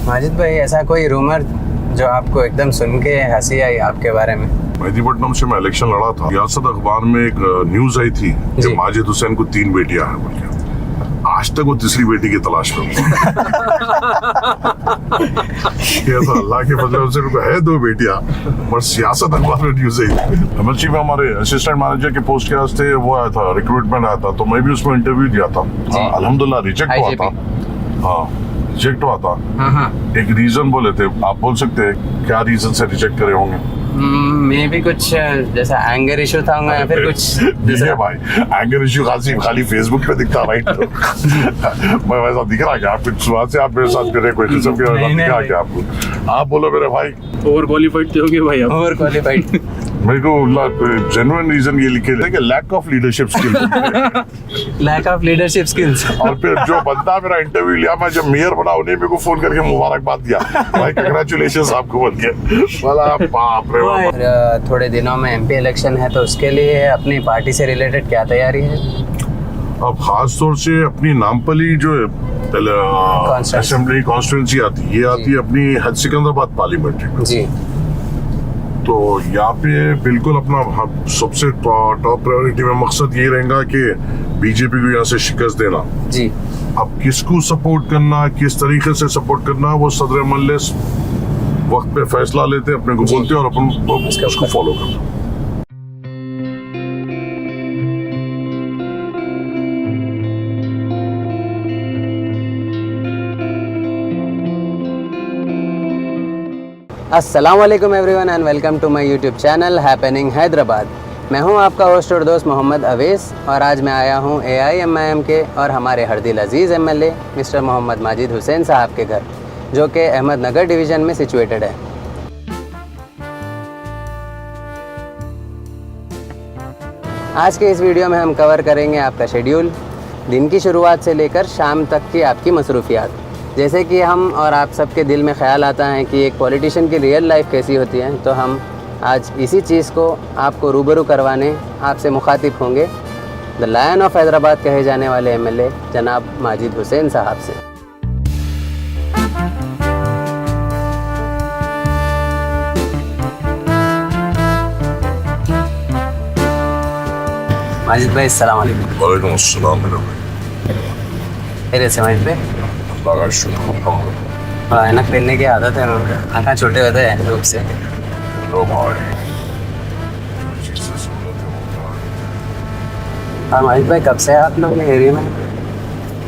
माजिद भाई, ऐसा कोई रूमर जो आपको एकदम सुन के हंसी आई आपके बारे में? मेहदीपट्टनम से मैं इलेक्शन लड़ा था। रियासत अखबार में एक न्यूज आई थी कि माजिद हुसैन को 3 बेटियां हैं बोल के। आज तक वो तीसरी बेटी की तलाश में अल्लाह के फजल से उनको है 2 बेटियां, पर सियासत अखबार में न्यूज आई थी। एमएलसी में हमारे असिस्टेंट मैनेजर के पोस्ट के वास्ते वो आया था, रिक्रूटमेंट आया था, तो मैं भी उसमें इंटरव्यू दिया था। अल्हम्दुलिल्लाह रिजेक्ट हुआ था। हाँ, रिजेक्ट हुआ था। एक रीजन बोले थे, आप बोल सकते हैं क्या रीजन से रिजेक्ट करे होंगे? मे भी कुछ जैसा एंगर इशू था या फिर कुछ दिखे भाई, एंगर इशू खाली फेसबुक पे दिखता राइट। मैं वैसा दिख रहा क्या आपको? सुबह से आप मेरे साथ कर रहे कोई किस्म के वैसा दिख रहा क्या आपको? आप बोलो मेरे भाई। ओवर क्वालिफाइड थे होंगे भाई आप। Over qualified. मेरे को जेन्युइन रीजन ये लिखे थे कि lack of leadership skills. Lack of leadership skills. और फिर जो बंदा मेरा इंटरव्यू लिया, मैं जब मेयर बना उन्हें मेरे को फोन करके मुबारकबाद दिया, भाई कंग्रेचुलेशंस आपको बोल के। बोला बाप रे बाप। थोड़े दिनों में एमपी इलेक्शन है, तो उसके लिए अपनी पार्टी से रिलेटेड क्या तैयारी है? अब खास तौर से अपनी नामपली जो असेंबली कॉन्स्टिट्यूंसी आती है, ये आती है अपनी हज सिकंदराबाद पार्लियामेंट्री में जी। तो यहाँ पे बिल्कुल अपना सबसे टॉप प्रायोरिटी में मकसद ये रहेगा कि बीजेपी को यहाँ से शिकस्त देना जी। अब किसको सपोर्ट करना, किस तरीके से सपोर्ट करना, वो सदर मजलिस वक्त पे फैसला लेते हैं, अपने को बोलते हैं और अपन उसको फॉलो करते हैं। अस्सलाम वालेकुम everyone and welcome to my YouTube channel happening Hyderabad. मैं हूं आपका होस्ट और दोस्त मोहम्मद अवेस और आज मैं आया हूं AIMIM के और हमारे हरदिल अजीज़ MLA मिस्टर मोहम्मद माजिद हुसैन साहब के घर, जो कि अहमदनगर डिवीज़न में सिचुएटेड है। आज के इस वीडियो में हम कवर करेंगे आपका शेड्यूल, दिन की शुरुआत से लेकर शाम तक की आपकी मसरूफियात। जैसे कि हम और आप सबके दिल में ख्याल आता है कि एक पॉलिटिशियन की रियल लाइफ कैसी होती है, तो हम आज इसी चीज़ को आपको रूबरू करवाने आपसे मुखातिब होंगे द लायन ऑफ हैदराबाद कहे जाने वाले MLA जनाब माजिद हुसैन साहब से। माजिद भाई अस्सलाम वालेकुम। वालेकुम अस्सलाम मेरे भाई। मेरे से माजिद भाई अल्लाह का शुक्र। ऐनक पहनने की आदत है, आँखें छोटे होते हैं रूप से। तो भाई हाँ माजिद भाई, कब से है आप लोग एरिया में?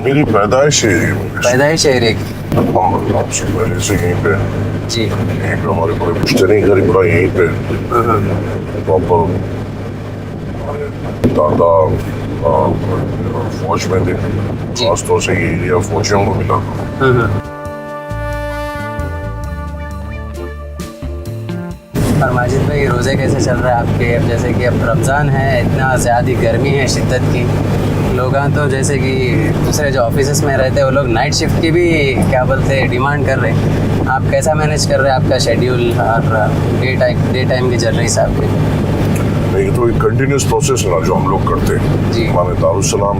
मेरी पैदाइश एरिया में, पैदाइश एरिया की? पहले से यहीं पे जी। यहीं पे हमारे पूरे पुश्तनी घर पूरा यहीं पे प्रॉपर दादा फौज में थे, खास तौर से ये एरिया फौजियों को मिला। और माजिद भाई, रोज़े कैसे चल रहा है आपके? अब जैसे कि अब रमज़ान है, इतना ज़्यादा गर्मी है शिद्दत की, लोग तो जैसे कि दूसरे जो ऑफिस में रहते हैं वो लोग नाइट शिफ्ट की भी क्या बोलते हैं डिमांड कर रहे हैं। आप कैसा मैनेज कर रहे हैं आपका शेड्यूल और डे टाइम की जर्नी से आपकी? ये तो एक कंटिन्यूस प्रोसेस है ना जो हम लोग करते हैं जी। हमारे दारुसलाम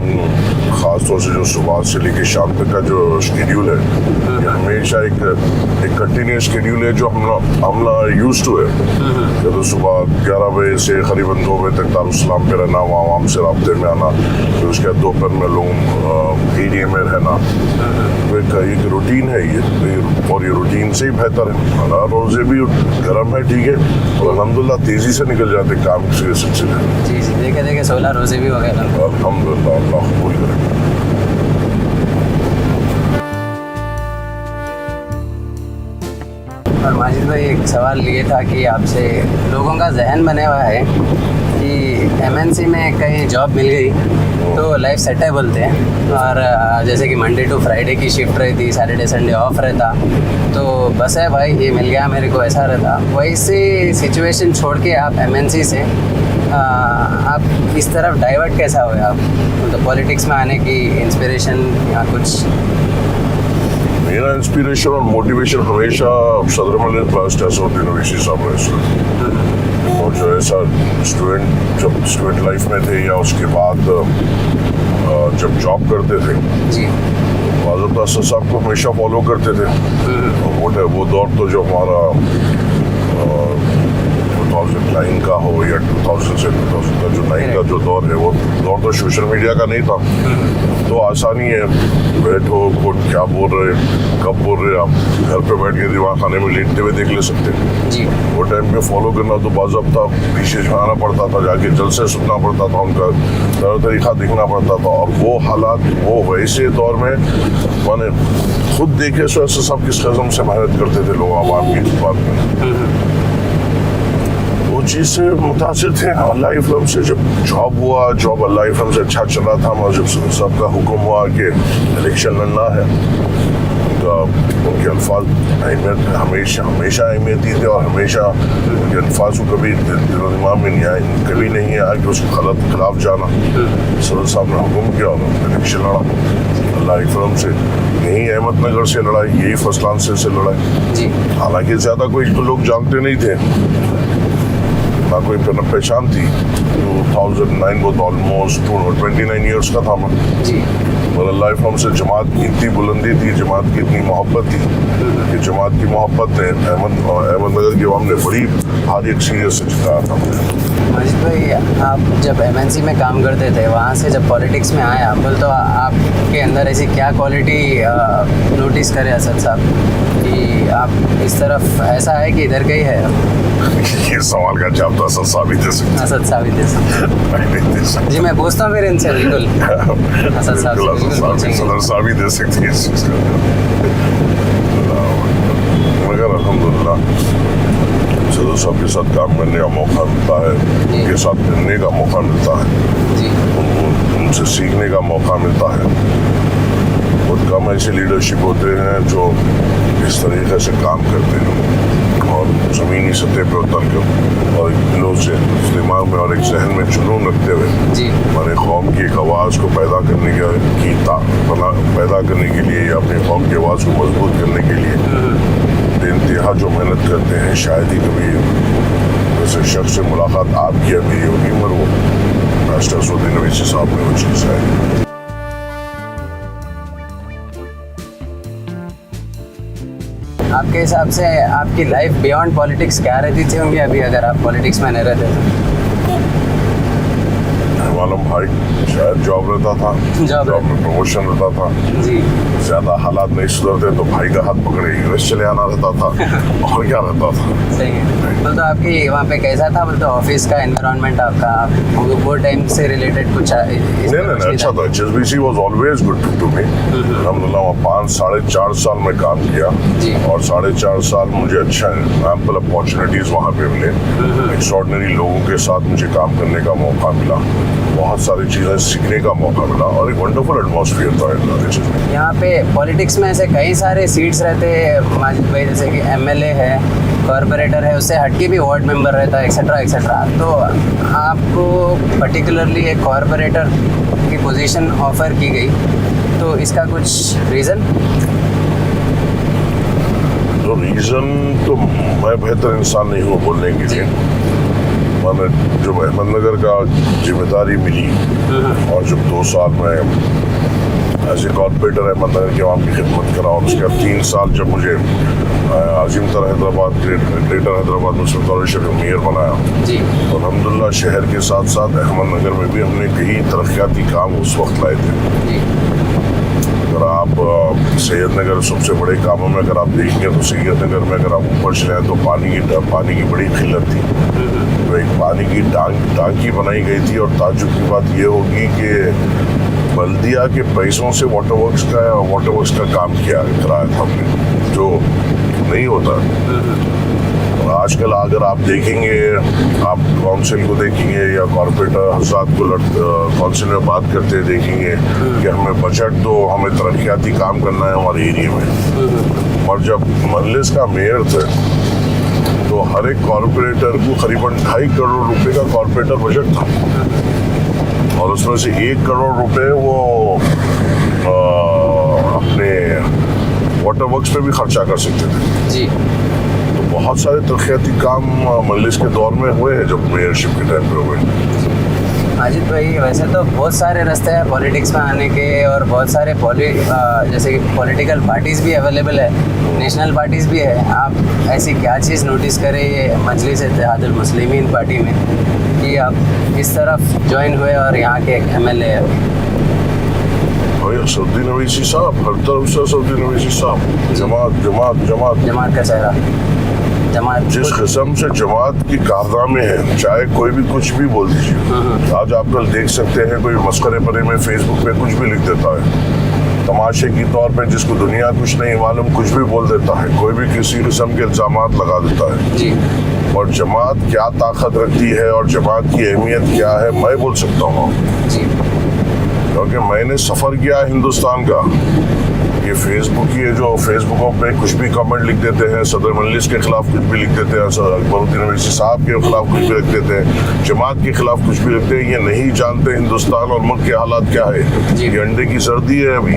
खास तौर से जो सुबह से लेके शाम तक का जो शेड्यूल है, ये हमेशा एक कंटिन्यूस शेड्यूल है जो हमला यूज्ड टू है। तो सुबह 11 बजे से करीबन 2 बजे तक दारुसलाम पे रहना, वहाँ से राब्ते में आना, फिर उसके बाद दोपहर में लोग एरिया में रहना। तो एक रूटीन है ये, और ये रूटीन से ही बेहतर है। रोजे भी गर्म है, ठीक है, और अल्हम्दुलिल्लाह तेजी से निकल जाते काम के सिलसिले। जी जी, देखे 16 रोजे भी हो गए अल्हम्दुलिल्लाह, अल्लाह कबूल करे। और माजिद भाई, एक सवाल ये था कि आपसे, लोगों का जहन बने हुआ है कि MNC में कहीं जॉब मिल गई तो लाइफ सेट है बोलते हैं, और जैसे कि मंडे टू फ्राइडे की शिफ्ट रहती, सैटरडे संडे ऑफ रहता, तो बस है भाई ये मिल गया मेरे को, ऐसा रहता। वैसे सिचुएशन छोड़ के आप MNC से आप इस तरफ डाइवर्ट कैसा हुए आप, मतलब पॉलिटिक्स में आने की इंस्पिरेशन या कुछ? मेरा इंस्पिरेशन और मोटिवेशन हमेशा सदर मलिक फर्स्ट असद वीसी साहब रहे। और जो ऐसा स्टूडेंट जब स्टूडेंट लाइफ में थे या उसके बाद जब जॉब करते थे जी, वाज़द असद साहब को हमेशा फॉलो करते थे। प्रमोट है वो दौर तो जो हमारा 2009 का हो या 2000 से 2000 का जो 9 का जो दौर है वो दौर तो सोशल मीडिया का नहीं था। तो आसानी है, बैठो कौन क्या बोल रहे कब बोल रहे आप घर पे बैठ के दीवार खाने में लेटते हुए देख ले सकते हैं। जी वो टाइम पे फॉलो करना तो बाज़ाब्ता पीछे जाना पड़ता था, जाके जलसे सुनना पड़ता था, उनका तरीका देखना पड़ता था। और वो हालात वो वैसे दौर में माने खुद देखे सो ऐसे सब किस कदम से मेहनत करते थे लोग आवाम की बात में। वो चीज़ से मुतासिर थे। अल्लाह फिल्म से जब जॉब हुआ, जॉब अल्लाह फिल्म से अच्छा चला था, मगर जब सबका हुक्म हुआ कि इलेक्शन लड़ना है, उनके अल्फाज अहमियत हमेशा हमेशा अहमियत दी थे और हमेशा उनके अल्फाज को कभी दिलो दिमाग में नहीं आए, कभी नहीं आया कि उसके खिलाफ जाना। सदर साहब ने हुक्म किया और इलेक्शन लड़ा अल्लाह फिल्म से, यही अहमदनगर से लड़ाई, यही फसलान से लड़ाई। जी हालांकि ज़्यादा कोई लोग जानते नहीं थे, ना कोई पहचान थी। 2009 को तो ऑलमोस्ट 29 ईयर्स का था मैं। जी और अल्लाह हमसे जमात की इतनी बुलंदी थी, जमात की इतनी मोहब्बत थी कि जमात की मोहब्बत ने अहमदनगर की अवाम ने बड़ी हर एक सीरियस से जिताया था। माजिद भाई, आप जब एमएनसी में काम करते थे, वहाँ से जब पॉलिटिक्स में आए आप, तो आपके अंदर ऐसी क्या क्वालिटी नोटिस करे असद साहब कि आप इस तरफ ऐसा है कि इधर का ही है? ये सवाल का जवाब तो असद साहब ही दे सकते असद साहब ही दे सकते। मैं नहीं दे सकता। जी मैं पूछता हूँ फिर इनसे, बिल्कुल असद साहब बिल्कुल असद साहब ही, सदर साहब ही दे सकते हैं इस चीज़ का। मगर अल्हम्दुलिल्लाह सदर साहब के साथ काम करने का मौका मिलता है, उनके साथ मिलने का मौका मिलता है, जी उनसे सीखने का मौका मिलता है। बहुत कम ऐसे लीडरशिप होते हैं जो इस तरीके से काम करते हैं और ज़मीनी सतह पर उतर कर और दिलों से दिमाग में और एक जहन में जुनून रखते हुए जी मैंने कौम की एक आवाज़ को पैदा करने पैदा करने के लिए या अपनी कौम की आवाज़ को मजबूत करने के लिए बेइंतहा जो मेहनत करते हैं। शायद ही कभी वैसे शख्स से मुलाकात आपकी या मेरी होगी, मगर वो मास्टर असदुद्दीन ओवैसी साहब में वो चीज़ है। आपके हिसाब से आपकी लाइफ बियॉन्ड पॉलिटिक्स क्या रहती थी होंगी अभी अगर आप पॉलिटिक्स में नहीं रहते तो? मालूम भाई शायद जॉब रहता था, जॉब में प्रमोशन रहता था, जी ज्यादा हालात नहीं सुधरते तो भाई का हाथ पकड़े यूएस चले आना रहता था और क्या रहता था। सही है। तो आपकी वहाँ पे कैसा था, बोलते ऑफिस का एनवायरनमेंट आपका, वो टाइम से रिलेटेड कुछ? नहीं अच्छा था। HSBC was always good to me. अल्हम्दुलिल्लाह वहाँ 4.5 साल में काम किया और 4.5 साल मुझे अच्छा एम्पल अपॉर्चुनिटीज वहाँ पे मिले, एक्स्ट्रॉर्डिनरी लोगों के साथ मुझे काम करने का मौका मिला, बहुत सारी चीज़ें सीखने का मौका मिला और एक वंडरफुल एटमॉस्फेयर था। यहाँ पे पॉलिटिक्स में ऐसे कई सारे सीट्स रहते हैं माजिद भाई, जैसे कि MLA है, कॉर्पोरेटर है, उससे हटके भी वार्ड मेंबर रहता है, एक्सेट्रा एक्सेट्रा। तो आपको पर्टिकुलरली एक कॉर्पोरेटर की पोजीशन ऑफर की गई, तो इसका कुछ रीज़न? तो रीज़न तो मैं बेहतर इंसान नहीं हूँ बोलने के लिए। मैंने जो अहमदनगर का जिम्मेदारी मिली और जब 2 साल में एज ए कॉर्पोरेटर अहमदनगर की आवाम की खिदमत करा और उसके बाद 3 साल जब मुझे अजीमतर हैदराबाद ग्रेटर हैदराबाद मुस्लिम कॉरपोरेशन का मेयर बनाया, जी तो अल्हम्दुलिल्लाह शहर के साथ साथ अहमदनगर में भी हमने कई तरक्याती काम उस वक्त लाए थे। जी अगर आप सैयद नगर सबसे बड़े कामों में अगर आप देखेंगे तो सैयद नगर में अगर आप ऊपर चले तो पानी की बड़ी किल्लत थी, तो एक पानी की टांकी बनाई गई थी। और ताज्जुब की बात ये होगी कि बल्दिया के पैसों से वाटर वर्क्स का काम कराया था हमने, जो नहीं होता। और आजकल अगर आप देखेंगे, आप काउंसिल को देखेंगे या कॉर्पोरेटर हज़रात को काउंसिल में बात करते देखेंगे कि हमें बजट दो, हमें तरक्याती काम करना है हमारे एरिया में। और जब मजलिस का मेयर थे तो हर एक कॉर्पोरेटर को करीबन 2.5 करोड़ रुपए का कॉर्पोरेटर बजट था और उसमें से 1 करोड़ रुपए वो अपने वाटर वर्क्स पे भी खर्चा कर सकते थे। जी तो बहुत सारे तरक्याती काम मजलिस के दौर में हुए हैं जब मेयरशिप के टाइम पे हुए। माजिद भाई, वैसे तो बहुत सारे रास्ते हैं पॉलिटिक्स में आने के, और बहुत सारे जैसे कि पॉलिटिकल पार्टीज़ भी अवेलेबल है, नेशनल पार्टीज़ भी है। आप ऐसी क्या चीज़ नोटिस करें ये मजलिस इत्तेहादुल मुस्लिमीन पार्टी में कि आप इस तरफ ज्वाइन हुए और यहाँ के MLA है? भाई असदुद्दीन अवैसी साहब, हर तरफ से असदुद्दीन अवैसी साहब, जमात जमात जमात जमात का चेहरा, जमात जिस किस्म से जमात की कारनामे हैं, चाहे कोई भी कुछ भी बोल दीजिए। आज आप कल देख सकते हैं कोई मस्करे परे में फेसबुक पे कुछ भी लिख देता है, तमाशे की तौर पे, जिसको दुनिया कुछ नहीं मालूम कुछ भी बोल देता है, कोई भी किसी किस्म के इल्जामात लगा देता है। जी। और जमात क्या ताकत रखती है और जमात की अहमियत क्या है मैं बोल सकता हूँ, जी। क्योंकि मैंने सफ़र किया हिंदुस्तान का। ये फेसबुकों पे कुछ भी कमेंट लिख देते हैं, सदर मजलिस के खिलाफ कुछ भी लिख देते हैं, अकबरुद्दीन अवैसी साहब के खिलाफ कुछ भी लिख देते हैं, जमात के खिलाफ कुछ भी लिखते हैं। ये नहीं जानते हिंदुस्तान और मुल्क के हालात क्या है। जी। ये अंडे की सर्दी है अभी।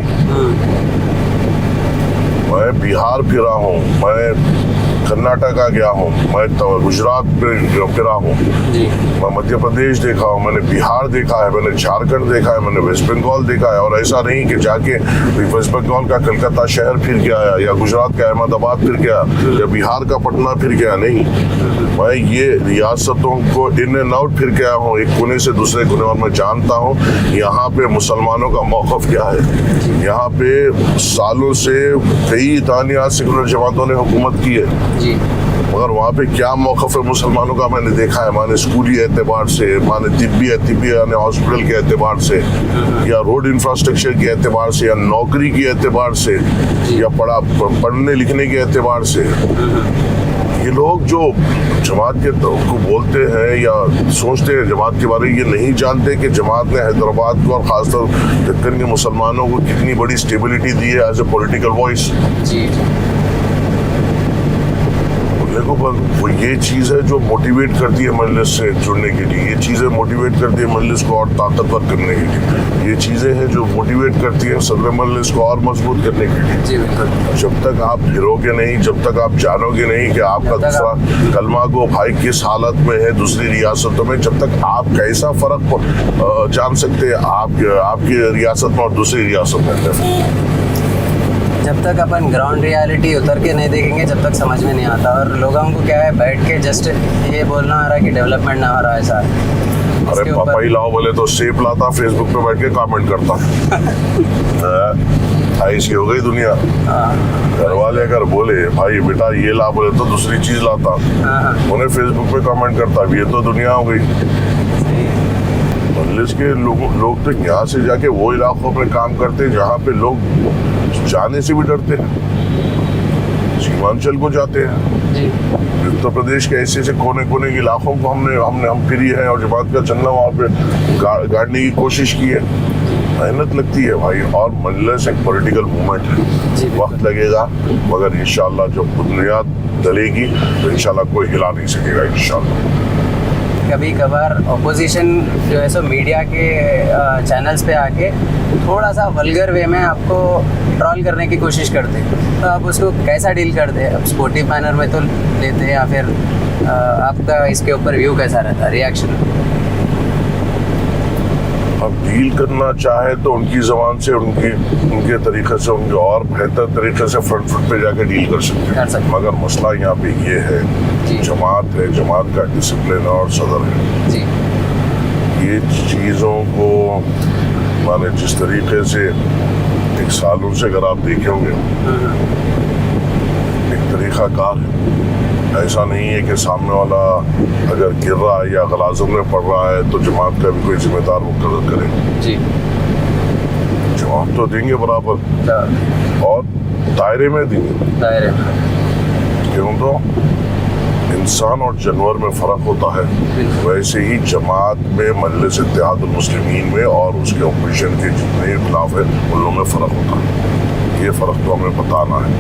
मैं बिहार फिरा हूँ, मैं कर्नाटका गया हूँ, मैं गुजरात फिरा हूँ, जी। मैं मध्य प्रदेश देखा हूँ, मैंने बिहार देखा है, मैंने झारखंड देखा है, मैंने वेस्ट बंगाल देखा है। और ऐसा नहीं कि जाके वेस्ट बंगाल का कलकत्ता शहर फिर के आया, या गुजरात का अहमदाबाद फिर गया, या बिहार का पटना फिर गया। नहीं, मैं ये रियासतों को इन एंड आउट फिर के आया हूँ, एक कोने से दूसरे कोने, और मैं जानता हूँ यहाँ पे मुसलमानों का मौक़िफ़ क्या है। यहाँ पे सालों से कई तानिया सेकुलर जमातों ने हुकूमत की है, जी। मगर वहाँ पे क्या मौक़िफ़ है मुसलमानों का मैंने देखा है। माने स्कूली एतबार से, माने तिब्बी यानी हॉस्पिटल के एतबार से, या रोड इंफ्रास्ट्रक्चर के एतबार से, या नौकरी के एतबार से, या पढ़ने लिखने के एतबार से। ये लोग जो जमात के को बोलते हैं या सोचते हैं जमात के बारे में, ये नहीं जानते कि जमात ने हैदराबाद को और ख़ासतौर दक्कन के मुसलमानों को कितनी बड़ी स्टेबिलिटी दी है एज ए पॉलिटिकल वॉइस। जी। देखो, वो ये चीज़ है जो मोटिवेट करती है मजलिस से जुड़ने के लिए, ये चीज़ें मोटिवेट करती है मजलिस को और ताकतवर करने के लिए, ये चीज़ें हैं जो मोटिवेट करती हैं सदर मजलिस को और मजबूत करने के लिए। जी बिल्कुल। जब तक आप गिरोगे नहीं, जब तक आप जानोगे नहीं कि आपका दूसरा कलमा को भाई किस हालत में है दूसरी रियासतों में, जब तक आप कैसा फ़र्क जान सकते हैं आपकी रियासत में और दूसरी रियासत में। जब तक अपन ग्राउंड रियलिटी उतर के नहीं देखेंगे, जब तक समझ में नहीं आता। और लोगों को क्या है, बैठ के जस्ट ये बोलना आ रहा है कि डेवलपमेंट ना हो रहा है सर। अरे पापा ही लाओ बोले तो सेब लाता, फेसबुक पे बैठ के कमेंट करता। ऐसी हो गई दुनिया। घर वाले अगर बोले भाई बेटा ये ला, बोले तो दूसरी चीज लाता, उन्हें फेसबुक पे कमेंट करता। ये तो दुनिया हो गई। मजलिस के लोग तो यहाँ से जाके वो इलाकों में काम करते हैं जहाँ पे लोग जाने से भी डरते हैं। सीमांचल को जाते हैं, उत्तर प्रदेश के ऐसे ऐसे कोने कोने के इलाकों को हम फिरी है, और जमात का चलना वहाँ पे गाड़ने की कोशिश की है। मेहनत लगती है भाई, और मजलिस एक पॉलिटिकल मूवमेंट है, वक्त लगेगा, मगर इंशाल्लाह जब बुनियाद डलेगी तो इंशाल्लाह कोई हिला नहीं सकेगा इंशाल्लाह। कभी कभार अपोजिशन जो है सो मीडिया के चैनल्स पे आके थोड़ा सा वल्गर वे में आपको ट्रॉल करने की कोशिश करते हैं, तो आप उसको कैसा डील करते हैं? अब स्पोर्टिव मैनर में तो लेते हैं, या फिर आपका इसके ऊपर व्यू कैसा रहता है, रिएक्शन? अब डील करना चाहे तो उनकी ज़बान से, उनके तरीके से, उनके और बेहतर तरीके से फ्रंट पे जाके डील कर सकते हैं। मगर मसला यहाँ पे ये है, जमात है, जमात का डिसिप्लिन और सदर है जी। ये चीज़ों को माने जिस तरीके से एक सालों से अगर आप देखे होंगे, एक तरीका कार है। ऐसा नहीं है कि सामने वाला अगर गिर रहा है या गलाज़म में पड़ रहा है तो जमात का भी कोई जिम्मेदार मुकर्रर करे। जी। जवाब तो देंगे बराबर, और दायरे में देंगे। दायरे में क्यों? तो इंसान और जानवर में फ़र्क होता है, वैसे ही जमात में, मजलिस इत्तेहादुल मुस्लिमीन में और उसके अपोजिशन के जितने खिलाफ है उन लोगों में फ़र्क होता है। ये फ़र्क तो हमें बताना है,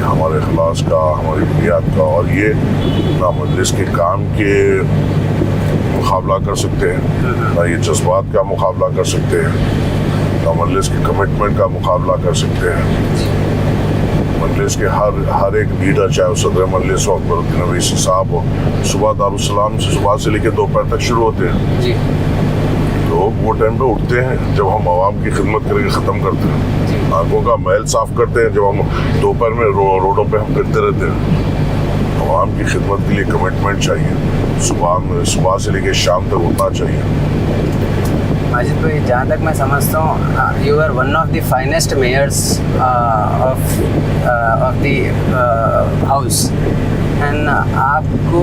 हमारे इखलास का, हमारी बुनियाद का, और ये ना मजलिस के काम के मुकाबला कर सकते हैं, ना ये जज्बात का मुकाबला कर सकते हैं, ना मजलिस के कमिटमेंट का मुकाबला कर सकते हैं। मजलिस के हर एक लीडर, चाहे सदर मजलिस हो, अकबरुद्दीन अवैसी साहब हो, सुबह दारुस्सलाम से सुबह से लेकर दोपहर तक शुरू होते हैं। जी। लोग वो टाइम पे उठते हैं जब हम आवाम की खिदमत करके ख़त्म करते हैं। आंखों का मैल साफ करते हैं जब हम दोपहर में रोडों पे हम फिरते रहते हैं। आवाम की खिदमत के लिए कमिटमेंट चाहिए। सुबह से लेकर शाम तक उठना चाहिए। माजिद भाई, जहाँ तक मैं समझता हूँ, you are one of the finest mayors of the house. एंड आपको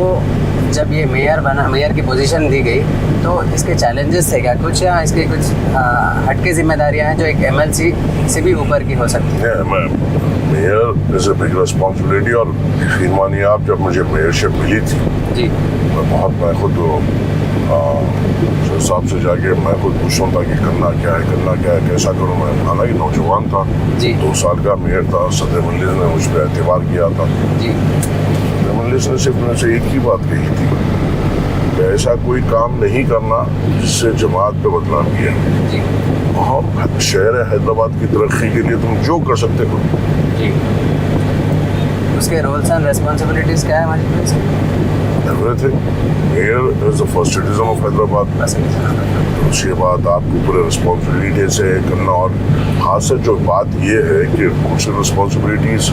जब ये मेयर की पोजीशन दी गई तो इसके चैलेंजेस थे क्या कुछ, या इसके कुछ हटके जिम्मेदारियाँ हैं जो एक एमएलसी से भी ऊपर की हो सकती है? Mayor is a big responsibility. और यकीन मानिए आप, जब मुझे मेयरशिप मिली थी जी, मैं खुद साहब से जाके मैं खुद पूछता था कि करना क्या है कैसा करूँ। मैं हालांकि नौजवान था जी, 2 साल का मेयर था। सदर मजलिस ने मुझ पर एतबार किया था। जी, सदर मजलिस ने सिर्फ मुझसे एक ही बात कही थी कि ऐसा कोई काम नहीं करना जिससे जमात पे बदनाम किया। जी, हम शहर हैदराबाद की तरक्की के लिए तुम जो कर सकते हो। जी। उसके रोल्स एंड रेस्पॉन्सिबिलिटीज़ क्या है माजिद भाई? Everything. Mayor is the first citizen of Hyderabad. उसके बाद आपको पूरे रिस्पॉन्सिबिलिटी से करना। और खास से जो बात ये है कि कुछ रिस्पॉन्सिबिलिटीज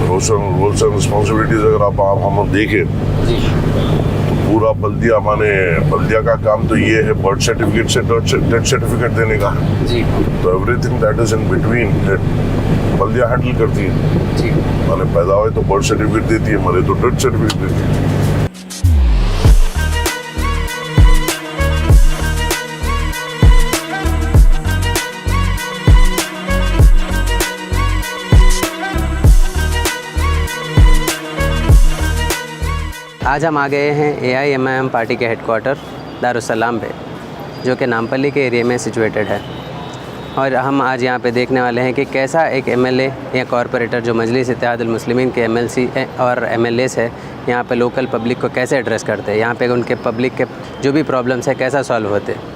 रोल्स एंड रिस्पॉन्सिबिलिटीज अगर आप हम देखें जी, तो पूरा बल्दिया का काम तो ये है बर्थ सर्टिफिकेट से डेथ सर्टिफिकेट देने का। जी, तो everything that is in between बल्दिया हैंडल करती है। जी। मैंने पैदा हुए तो बर्थ सर्टिफिकेट देती है, मरे तो डेथ सर्टिफिकेट देती है। आज हम आ गए हैं AIMIM पार्टी के हेडक्वार्टर दारुस्सलाम पे, जो कि नामपल्ली के एरिया में सिचुएटेड है। और हम आज यहाँ पे देखने वाले हैं कि कैसा एक MLA या कॉरपोरेटर जो मजलिस इत्तेहादुल मुस्लिमीन के MLC और MLAs है, यहाँ पे लोकल पब्लिक को कैसे एड्रेस करते हैं, यहाँ पे उनके पब्लिक के जो भी प्रॉब्लम्स है कैसा सॉल्व होते हैं।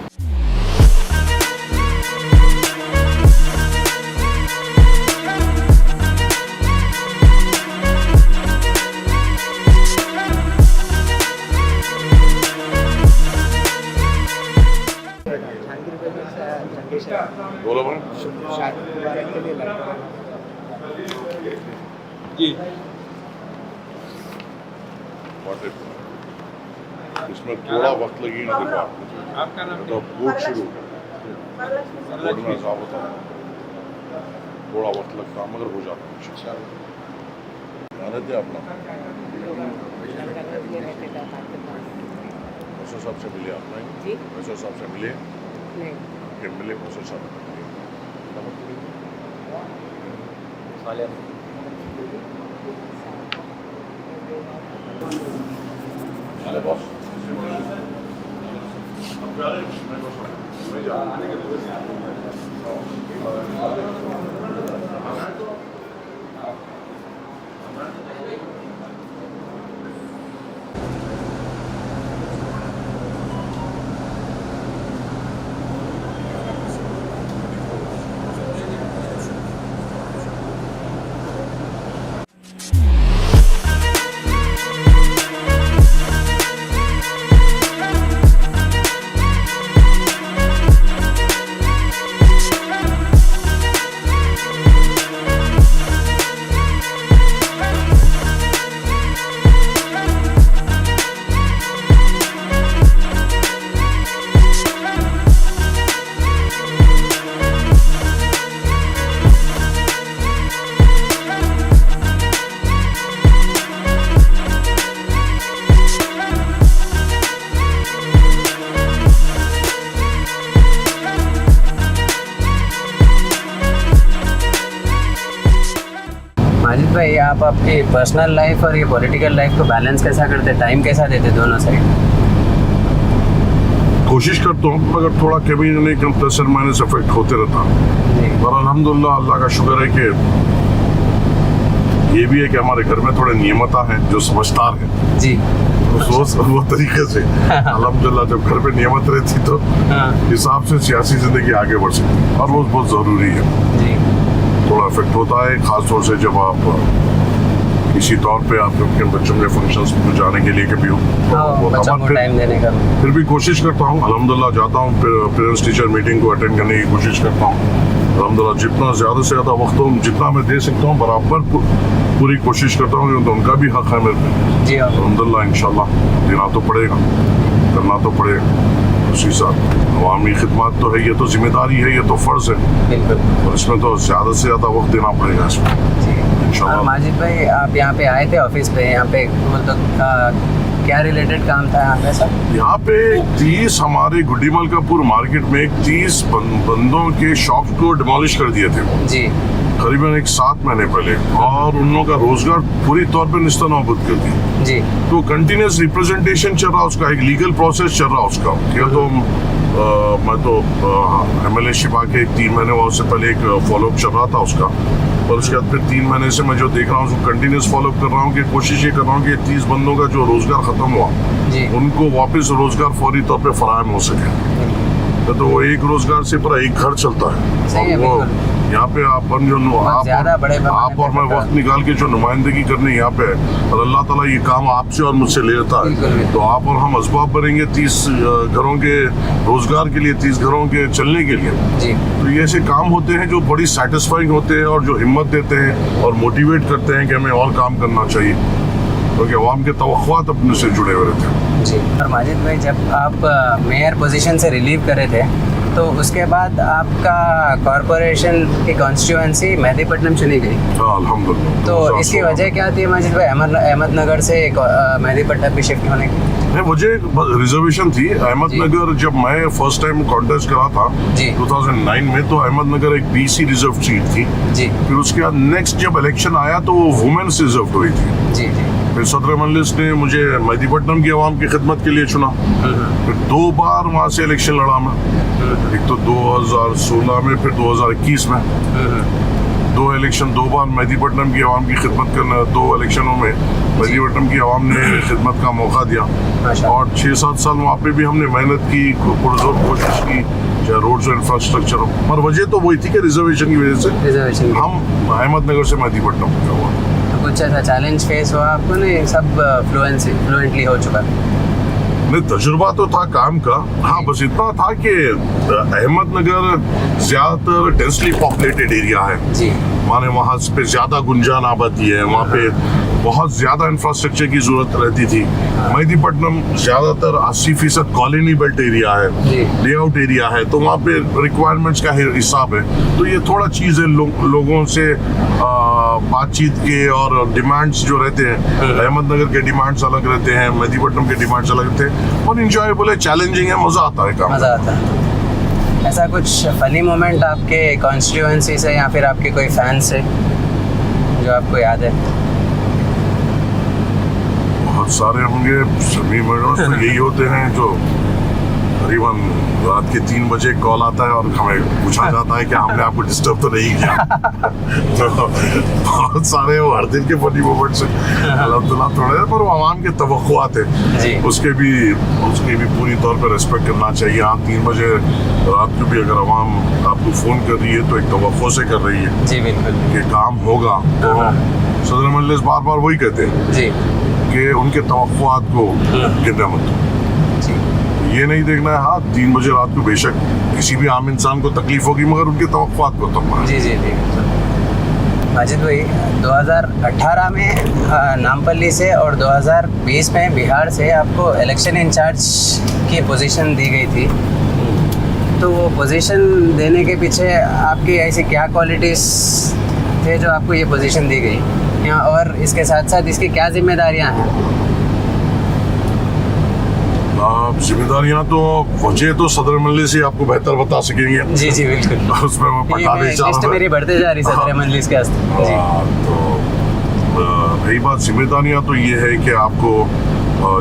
बोलो भाई। जी, इसमें थोड़ा वक्त लगेगा। देखो आपका नाम तो वोट शुरू वोट में हिसाब होता है, थोड़ा वक्त लगता है मगर हो जाता है। ध्यान थे अपना वैसे सबसे मिले आपने जी? वैसे सबसे मिले नहीं, कि मिले वैसे सब अरे बॉस माजिद भाई, आप आपकी पर्सनल लाइफ और ये पॉलिटिकल लाइफ को बैलेंस कैसा करते, टाइम कैसा देते दोनों साइड? कोशिश करता हूँ मगर थोड़ा कभी नहीं कम प्लस एंड माइनस इफेक्ट होते रहता। पर अल्हम्दुलिल्लाह अल्लाह का शुक्र है कि ये भी है कि हमारे घर में थोड़े नियमता हैं जो समझदार हैं जी, वो तरीके से अल्हम्दुलिल्लाह जब घर पे नियमत रहती तो हिसाब से सियासी जिंदगी आगे बढ़ सकती है और वो बहुत ज़रूरी है। जी, थोड़ा इफेक्ट होता है खास तौर से जब आप किसी तौर पे आपके बच्चों के फंक्शंस में जाने के लिए कभी हो तो बच्चों को टाइम देने का। फिर भी कोशिश करता हूँ, अल्हम्दुलिल्लाह जाता हूँ, पेरेंट्स टीचर मीटिंग को अटेंड करने की कोशिश करता हूँ। अल्हम्दुलिल्लाह जितना ज़्यादा से ज़्यादा वक्त हो, जितना मैं दे सकता हूँ बराबर पूरी कोशिश करता हूँ, तो उनका भी हक है मेरे पे। जी हाँ, अल्हम्दुलिल्लाह इंशाल्लाह देना तो पड़ेगा, करना तो पड़ेगा। उसी साथ अवामी खिदमत तो है, ये तो जिम्मेदारी है, ये तो फ़र्ज़ है, बिल्कुल और इसमें तो ज़्यादा से ज़्यादा वक्त देना पड़ेगा इसमें जी। और इंशाल्लाह। माजिद भाई, आप यहाँ पे आए थे ऑफिस पे, यहाँ पे मतलब क्या रिलेटेड काम था यहाँ पे सर? यहाँ पे 30 हमारे गुड्डी मलकापुर मार्केट में 30 बंदों के शॉप्स को डिमोलिश कर दिए थे जी करीबन 7 महीने पहले, और उन लोगों का रोजगार पूरी तौर पे निस्तानाबूद कर दी। जी तो कंटिन्यूस रिप्रेजेंटेशन चल रहा उसका, एक लीगल प्रोसेस चल रहा उसका। क्या तो मैं तो MLA शिपा के 3 महीने उससे पहले एक फॉलोअप चल रहा था उसका, और उसके बाद फिर 3 महीने से मैं जो देख रहा हूँ उसको कंटिन्यूस फॉलोअप कर रहा हूँ कि कोशिश ये कर रहा हूँ कि 30 बंदों का जो रोजगार खत्म हुआ जी उनको वापस रोजगार फौरी तौर पे फराहम हो सके। तो वो एक रोजगार से पूरा एक घर चलता है। सही है, और वो बिल्कुल। यहाँ पे आप जो ज्यादा बड़े पैमाने आप और पे मैं करता है। वक्त निकाल के जो नुमाइंदगी करने यहाँ पे है, और अल्लाह ताला ये काम आपसे और मुझसे लेता बिल्कुल, है, बिल्कुल। तो आप और हम असबाब बनेंगे 30 घरों के रोजगार के लिए, 30 घरों के चलने के लिए। जी तो ये ऐसे काम होते हैं जो बड़ी सेटिस्फाइंग होते हैं और जो हिम्मत देते हैं और मोटिवेट करते हैं कि हमें और काम करना चाहिए, क्योंकि अवाम के तवक्कुआत अपने से जुड़े हुए रहते हैं। जी। और माजिद भाई, जब आप मेयर पोजीशन से रिलीव करे थे तो उसके बाद आपका कॉरपोरेशन की कॉन्स्टिट्यूएंसी मेहदीपट्टनम चुनी गई, हाँ, अल्हम्दुलिल्लाह। तो इसकी वजह क्या थी माजिद भाई, अहमदनगर से मेहदीपट्टनम भी शिफ्ट होने की? नहीं, मुझे रिजर्वेशन थी अहमदनगर। जब मैं फर्स्ट टाइम कॉन्टेस्ट करा था जी 2009 में, तो अहमदनगर एक BC रिजर्व सीट थी। जी फिर उसके बाद नेक्स्ट जब इलेक्शन आया तो वो वुमेन्स रिजर्व हुई थी। जी जी फिर सदर मजलिस ने मुझे मेहदीपट्टनम की आवाम की खिदमत के लिए चुना। फिर 2 बार वहाँ से इलेक्शन लड़ा मैं, एक तो 2016 में, फिर 2021 में। 2 इलेक्शन 2 बार मेहदीपट्टनम की आवाम की खिदमत करना। 2 इलेक्शनों में मेहदीपट्टनम की आवाम ने खिदमत का मौका दिया, माशाअल्लाह। और 6-7 साल वहाँ पे भी हमने मेहनत की, पुरजोर कोशिश की, चाहे रोड्स और इंफ्रास्ट्रक्चर हो। पर वजह तो वही थी कि रिजर्वेशन की वजह से रिजर्वेशन की। हम अहमदनगर से मेहदीपट्टनम पहुंचा हुआ। तो कुछ ऐसा चैलेंज फेस हुआ आपको? नहीं, सब फ्लुएंटली हो चुका? नहीं, तजुर्बा तो था काम का। हाँ, बस इतना था कि अहमदनगर ज्यादातर डेंसली पॉपुलेटेड एरिया है, जी माने वहाँ पे ज्यादा गुंजान आबादी है, वहाँ पे बहुत ज्यादा इंफ्रास्ट्रक्चर की जरूरत रहती थी। मेहदीपट्टनम ज्यादातर 80% कॉलोनी बेल्ट एरिया है, जी। लेआउट एरिया है, तो वहाँ पे रिक्वायरमेंट्स का हिसाब है। तो ये थोड़ा चीज़ है, लोगों से बातचीत के और डिमांड्स जो रहते हैं, अहमदनगर के डिमांड्स अलग रहते हैं, मेहदीपट्टनम के डिमांड्स अलग रहते हैं, और इंजॉयबल है, चैलेंजिंग है, मज़ा आता है काम। मज़ा आता है। ऐसा कुछ फनी मोमेंट आपके कॉन्स्टिट्यूएंसी से या फिर आपके कोई फैन से जो आपको याद है? बहुत सारे होंगे, सभी मैडम्स तो यही होते हैं जो करीबन रात के 3 बजे कॉल आता है और हमें पूछा जाता है कि हमने आपको डिस्टर्ब तो नहीं किया। तो बहुत सारे वो हर दिन के फनी मोमेंट्स हैं, अल्हम्दुलिल्लाह थोड़े, पर वो आवाम के तवक्कुआत है, जी उसके भी पूरी तौर पर रेस्पेक्ट करना चाहिए। हाँ, 3 बजे रात को भी अगर आवाम आपको फ़ोन कर रही है तो एक तवक्को से कर रही है जी बिल्कुल कि काम होगा, तो सदर मजलिस बार बार वही कहते हैं जी कि उनके तवक्कुआत को गिरना मत दो। जी ये नहीं देखना है, हाँ 3 बजे रात को बेशक किसी भी आम इंसान को तकलीफ होगी, मगर उनके तवक्कुआत को तब जी जी जी। माजिद भाई, 2018 में नामपल्ली से और 2020 में बिहार से आपको इलेक्शन इंचार्ज की पोजीशन दी गई थी, तो वो पोजीशन देने के पीछे आपकी ऐसी क्या क्वालिटीज़ थे जो आपको ये पोजीशन दी गई यहाँ, और इसके साथ साथ इसकी क्या जिम्मेदारियाँ हैं? जिम्मेदारियां तो वजह तो सदर मजलिस ही आपको बेहतर बता सकेंगे। जी जी बिल्कुल। उसमें मैं बता नहीं चाह लिस्ट रहा मेरी बढ़ते जा रही सदर मजलिस के वास्ते। जी तो रही बात जिम्मेदारियां, तो ये है कि आपको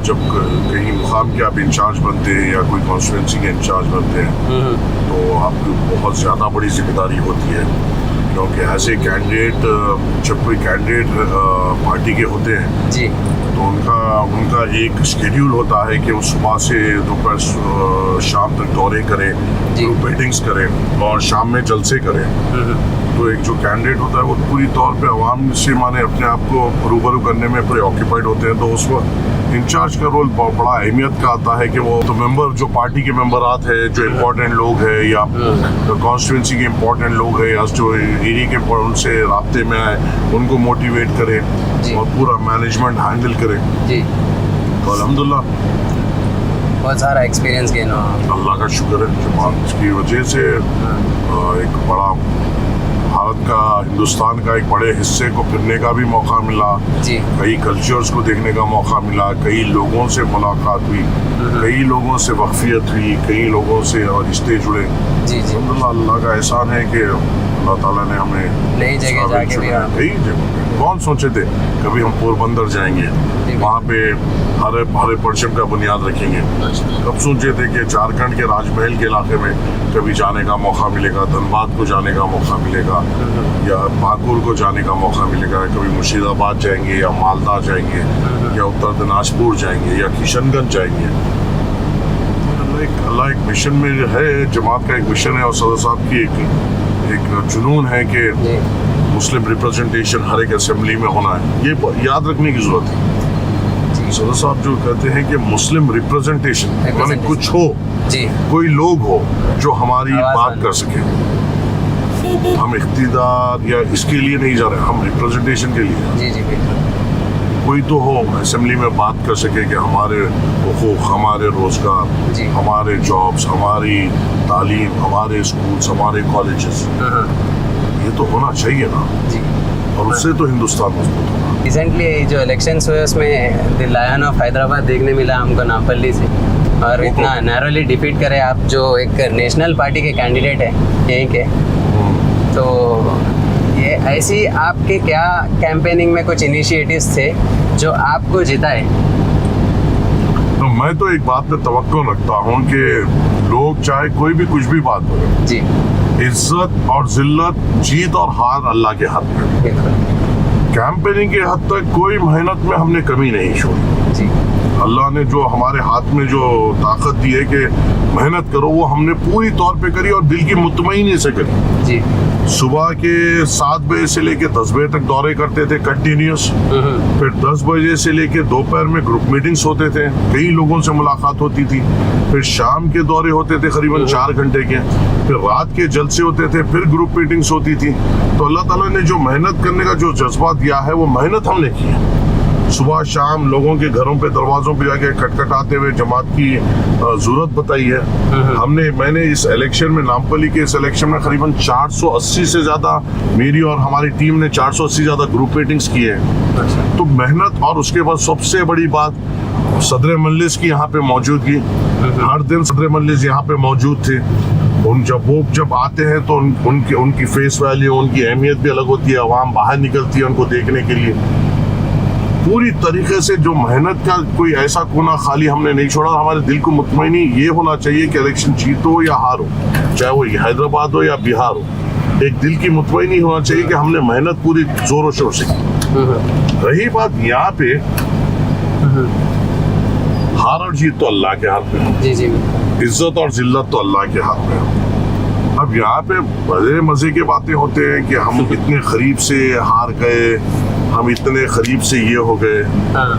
जब कहीं मुकाम के आप इंचार्ज बनते हैं या कोई कॉन्स्टिट्यूंसी के इंचार्ज बनते हैं, तो आपको बहुत ज़्यादा बड़ी जिम्मेदारी होती है, क्योंकि ऐसे कैंडिडेट जब कोई कैंडिडेट पार्टी के होते हैं जी तो उनका एक शेड्यूल होता है कि वो सुबह से दोपहर शाम तक दौरे करें, जी। ग्रुप मीटिंग्स करें और शाम में जलसे करें। तो एक जो कैंडिडेट होता है वो पूरी तौर पे अवाम से माने अपने आप को रूबरू करने में पूरे ऑक्यूपाइड होते हैं, तो उस वक्त इंचार्ज का रोल बड़ा अहमियत का आता है कि वो तो मेंबर जो पार्टी के मेंबरात है, जो इम्पोर्टेंट लोग हैं या कॉन्स्टिट्यूंसी के इम्पोर्टेंट लोग हैं या जो एरिया के उनसे राब्ते में आए, उनको मोटिवेट करें जी। और पूरा मैनेजमेंट हैंडल करें। जी, तो अल्हम्दुलिल्लाह बहुत सारा एक्सपीरियंस गेन हुआ। अल्लाह का शुक्र है जमात की वजह से एक बड़ा भारत का, हिंदुस्तान का एक बड़े हिस्से को फिरने का भी मौका मिला, जी कई कल्चर्स को देखने का मौका मिला, कई लोगों से मुलाकात हुई, कई लोगों से वाकफियत हुई, कई लोगों से रिश्ते जुड़े। जी जी, अल्हम्दुलिल्लाह अल्लाह का एहसान है कि अल्लाह ताला ने हमें नई जगह जाके भी हाँ। कई जगह, कौन सोचे थे कभी हम पोरबंदर जाएंगे, वहाँ पे हरे हरे परचम का बुनियाद रखेंगे। कब सोचे थे कि झारखंड के राजमहल के इलाके में कभी जाने का मौका मिलेगा, धनबाद को जाने का मौका मिलेगा या पाकुर को जाने का मौका मिलेगा, कभी मुर्शिदाबाद जाएंगे या मालदा जाएंगे या उत्तर दिनाजपुर जाएंगे या किशनगंज जाएंगे। अल्लाह एक मिशन में है, जमात का एक मिशन है और सदर साहब की एक जुनून है कि मुस्लिम रिप्रेजेंटेशन हर एक असेंबली में होना है। ये याद रखने की जरूरत है। सदर साहब जो कहते हैं कि मुस्लिम रिप्रेजेंटेशन माने कुछ हो, जी कोई लोग हो जो हमारी आवाज़ बात वाले। कर सके। हम इख्तिदार या इसके लिए नहीं जा रहे, हम रिप्रेजेंटेशन के लिए। जी जी बिल्कुल। कोई तो हो असेंबली में बात कर सके कि हमारे हुकूक, हमारे रोजगार, जी। हमारे जॉब्स, हमारी तालीम, हमारे स्कूल्स, हमारे कॉलेजेस, ये तो होना चाहिए ना, जी और उससे तो हिंदुस्तान मजबूत होगा। रिसेंटली जो इलेक्शंस हुए उसमें द लायन ऑफ हैदराबाद देखने मिला हमको नापल्ली से, और इतना नैरोली डिफीट करे आप, जो एक नेशनल पार्टी के कैंडिडेट हैं यहीं के। तो ये ऐसी आपके क्या कैंपेनिंग में कुछ इनिशिएटिव्स थे जो आपको जिताए? तो मैं तो एक बात पे तवक्को रखता हूँ कि लोग चाहे कोई भी कुछ भी बात बोले, जी इज्जत और जिल्लत, जीत और हार अल्लाह के हाथ में। बिल्कुल। कैंपेनिंग के हद तक कोई मेहनत में हमने कमी नहीं छोड़ी। जी अल्लाह ने जो हमारे हाथ में जो ताकत दी है कि मेहनत करो, वो हमने पूरी तौर पे करी और दिल की मुतमईनी से करी। जी सुबह के 7 बजे से लेके 10 बजे तक दौरे करते थे कंटिन्यूस, फिर 10 बजे से लेके दोपहर में ग्रुप मीटिंग्स होते थे, कई लोगों से मुलाकात होती थी, फिर शाम के दौरे होते थे करीबन 4 घंटे के, फिर रात के जलसे होते थे, फिर ग्रुप मीटिंग्स होती थी। तो अल्लाह ताला ने जो मेहनत करने का जो जज्बा दिया है, वो मेहनत हमने की है। सुबह शाम लोगों के घरों पे, दरवाजों पे जाके खटखटाते हुए जमात की जरूरत बताई है। मैंने इस इलेक्शन में, नामपल्ली के इस इलेक्शन में करीबन 480 से ज्यादा, मेरी और हमारी टीम ने 480 ज्यादा ग्रुप मीटिंग्स किए हैं। तो मेहनत, और उसके बाद सबसे बड़ी बात सदर मजलिस की यहाँ पे मौजूदगी। हर दिन सदर मजलिस यहाँ पे मौजूद थे। जब आते हैं तो उनकी फेस वैल्यू, उनकी अहमियत भी अलग होती है। अवाम बाहर निकलती है उनको देखने के लिए। पूरी तरीके से जो मेहनत का कोई ऐसा कोना खाली हमने नहीं छोड़ा। हमारे दिल को मुतमईनी ये होना चाहिए कि इलेक्शन जीतो या हारो, चाहे वो हैदराबाद हो या बिहार हो, एक दिल की मुतमईनी होना चाहिए कि हमने मेहनत पूरी जोरों शोर से की। रही बात यहाँ पे, हार और जीत तो अल्लाह के हाथ में, जी जी इज्जत और जिल्लत तो अल्लाह के हाथ में। अब यहाँ पे बड़े मजे की बातें होते हैं कि हम इतने करीब से हार गए, हम इतने करीब से ये हो गए। हाँ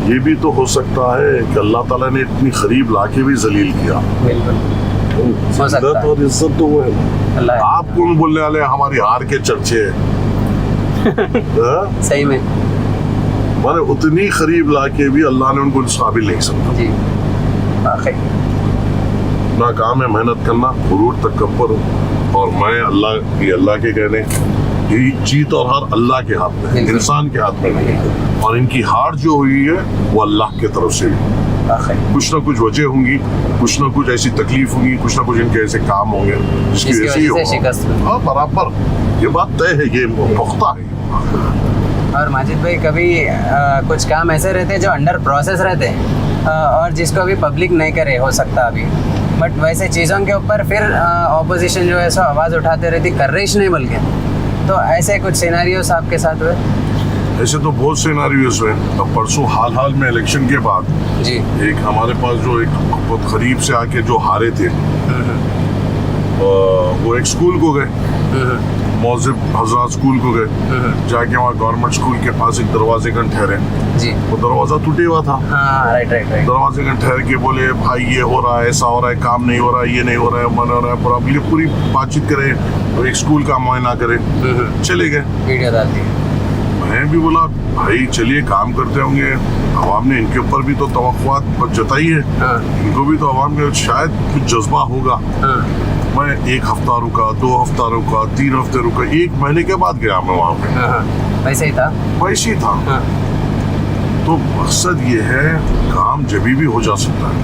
ये भी तो हो सकता है कि अल्लाह ताला ने इतनी करीब लाके भी जलील किया। बिल्कुल हो सकता जिल्लत है। और इज्जत तो वो है। अल्लाह आप कौन बोलने वाले हैं हमारी हार के चर्चे हाँ? सही में। माने उतनी करीब लाके भी अल्लाह ने उनको इस काबिल नहीं समझा। जी वाकई ना काम है मेहनत करना, गुरूर तकब्बर हो। और मैं अल्लाह के कहने, ये जीत और हार अल्लाह के हाथ में, बिल्कुल। इंसान के हाथ में नहीं है। और इनकी हार जो हुई है वो अल्लाह की तरफ से हुई। वाकई कुछ ना कुछ वजह होंगी, कुछ ना कुछ ऐसी तकलीफ होंगी, कुछ ना कुछ इनके ऐसे काम होंगे जिसकी जिसकी वजह से ही वजह से होगा। शिकस्त हुई। हाँ बराबर, ये बात तय है, ये पुख्ता है। और माजिद भाई कभी कुछ काम ऐसे रहते हैं जो अंडर प्रोसेस रहते हैं और जिसको अभी पब्लिक नहीं करे, हो सकता अभी, बट वैसे चीज़ों के ऊपर फिर ऑपोजिशन जो है सो आवाज़ उठाते रहती, कर रही नहीं बल्कि। तो ऐसे कुछ सिनेरियोस आपके साथ हुए? ऐसे तो बहुत सिनेरियोस हुए। अब परसों हाल में इलेक्शन के बाद जी एक हमारे पास जो एक बहुत करीब से आके जो हारे थे, वो एक स्कूल को गए। मौजिब हजरात स्कूल को गए, जाके वहाँ गवर्नमेंट स्कूल के पास एक दरवाजे का ठहरे, जी वो दरवाजा टूटे हुआ था। हाँ राइट राइट राइट दरवाजे का ठहर के बोले भाई ये हो रहा है, ऐसा हो रहा है, काम नहीं हो रहा है, ये नहीं हो रहा है, मन हो रहा है, पूरी बातचीत करे और एक स्कूल का मुआयना करे, चले गए। वीडियो डाल दी। मैं भी बोला भाई चलिए काम करते होंगे, अवाम ने इनके ऊपर भी तो तवक्कुआत जताई है, हाँ इनको भी तो अवाम के शायद कुछ जज्बा होगा। हाँ मैं 1 हफ्ता रुका, 2 हफ्ता रुका, 3 हफ्ते रुका, 1 महीने के बाद गया मैं वहाँ पे, हाँ वैसे ही था। वैसे ही था। हाँ तो मकसद ये है काम जभी भी हो जा सकता है,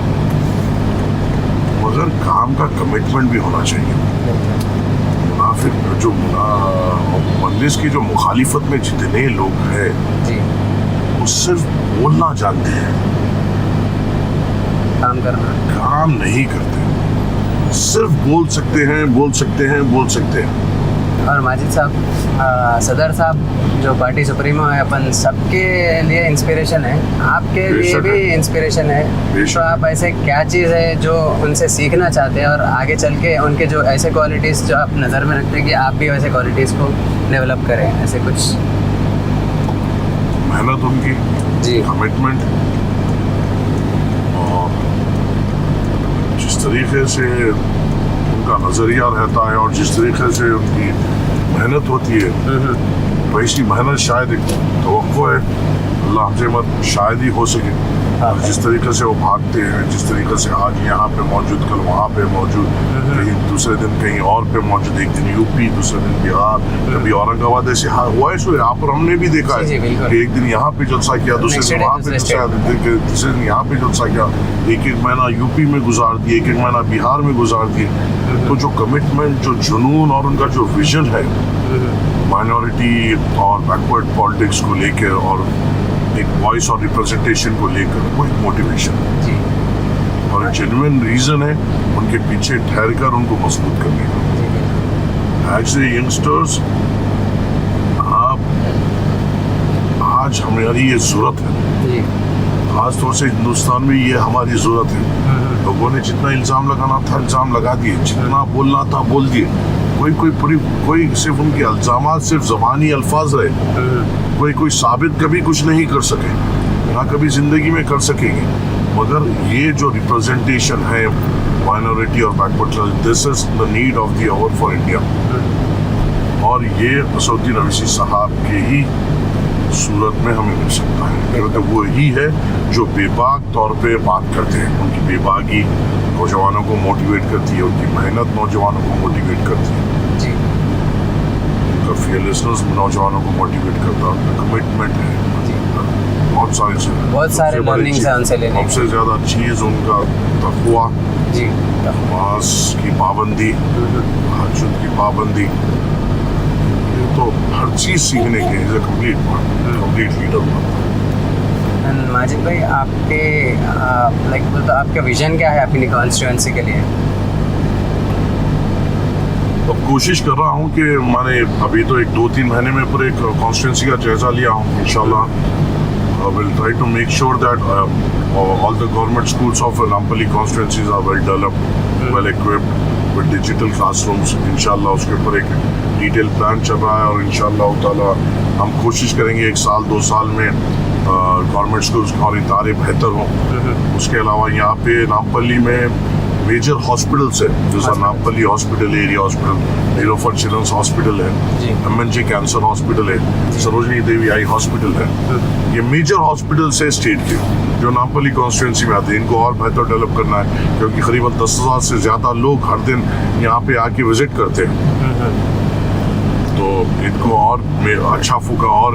मगर काम का कमिटमेंट भी होना चाहिए। मुनाफिक जो मंदिर की जो मुखालिफत में जितने लोग हैं जी वो सिर्फ बोलना जानते हैं, काम करना। काम नहीं करते, सिर्फ बोल सकते हैं, बोल सकते हैं, बोल सकते हैं। और माजिद साहब, सदर साहब जो पार्टी सुप्रीमो है, अपन सबके लिए इंस्पिरेशन है, आपके लिए बेशक भी है। इंस्पिरेशन है। बेशक। तो आप ऐसे क्या चीज़ है जो उनसे सीखना चाहते हैं और आगे चल के उनके जो ऐसे क्वालिटीज़ जो आप नज़र में रखते हैं कि आप भी वैसे क्वालिटीज़ को डेवलप करें, ऐसे कुछ? मेहनत उनकी, जी कमिटमेंट, और जिस तरीके से उनका नज़रिया रहता है और जिस तरीके से उनकी मेहनत होती है, वैसी मेहनत शायद एक तवक्को है, अल्लाह हमसे मत शायद ही हो सके। और जिस तरीके से वो भागते हैं, जिस तरीके से आज यहाँ पे मौजूद, कल वहाँ पे मौजूद, कहीं दूसरे दिन कहीं और पे मौजूद, एक दिन यूपी, दूसरे दिन बिहार, कभी औरंगाबाद, ऐसे हुआ है सो यहाँ पर हमने भी देखा जी, है बिल्कुल। कि एक दिन यहाँ पे जलसा किया, दूसरे Next दिन day वहाँ पे दूसरे जलसा, दूसरे दिन यहाँ पे जलसा किया, एक महीना यूपी में गुजार दिए, एक महीना बिहार में गुजार दिए। तो जो कमिटमेंट, जो जुनून और उनका जो विजन है माइनॉरिटी और बैकवर्ड पॉलिटिक्स को लेकर और एक वॉइस और रिप्रेजेंटेशन को लेकर, वो एक मोटिवेशन है जी और जेन्युइन रीजन है उनके पीछे ठहर कर उनको मजबूत करने का। एज ए यंगस्टर्स, आप आज हमारी ये जरूरत है, जी खास तौर से हिंदुस्तान में ये हमारी जरूरत है। लोगों ने जितना इल्ज़ाम लगाना था इल्ज़ाम लगा दिए, जितना बोलना था बोल दिए, कोई सिर्फ उनके इल्ज़ामात सिर्फ ज़बानी अल्फाज रहे, कोई साबित कभी कुछ नहीं कर सके, ना कभी जिंदगी में कर सकेंगे। मगर ये जो रिप्रेजेंटेशन है माइनॉरिटी और backward, this is the need of the hour for India, और ये असदुद्दीन अवैसी साहब के ही सूरत में हमें मिल सकता है, क्योंकि वो ही है जो बेबाक तौर पे बात करते हैं। उनकी बेबाकी नौजवानों को मोटिवेट करती है, उनकी मेहनत नौजवानों को मोटिवेट करती है, जी उनका फियरलेसनेस नौजवानों को मोटिवेट करता है, उनका कमिटमेंट है, बहुत सारे learnings हैं उनसे लेने की। सबसे ज़्यादा चीज़ उनका तक़वा, जी नमाज की पाबंदी, हज्जुद की पाबंदी, ये तो हर चीज़ सीखने की है। कंप्लीट लीडर हुआ। एंड माजिद भाई, आपके लाइक आपका विजन क्या है अपनी कॉन्स्टिट्यूएंसी के लिए? अब कोशिश कर रहा हूँ कि मैंने अभी तो 1-2-3 महीने में पूरे कॉन्स्टिट्यूंसी का जायजा लिया हूँ। इंशाल्लाह I will try to make sure that all the government schools of Nampally constituencies are well developed, well equipped with digital classrooms. इंशाल्लाह उसके ऊपर एक डिटेल प्लान चल रहा है, और इंशाल्लाह ताला हम कोशिश करेंगे 1 साल 2 साल में गवर्नमेंट स्कूल्स और इदारे बेहतर हों। उसके अलावा यहाँ पे नामपल्ली में मेजर हॉस्पिटल्स है, जैसा Nampally hospital, area hospital, Niloufer children's hospital है, MNJ कैंसर हॉस्पिटल है, सरोजनी देवी आई हॉस्पिटल है। ये मेजर हॉस्पिटल्स है स्टेट के जो नामपल्ली कॉन्स्टिट्यूंसी में आते हैं। इनको और बेहतर डेवलप करना है, क्योंकि करीबन 10,000 से ज़्यादा लोग हर दिन यहाँ पे आके विजिट करते हैं। तो इनको और अच्छा फूका और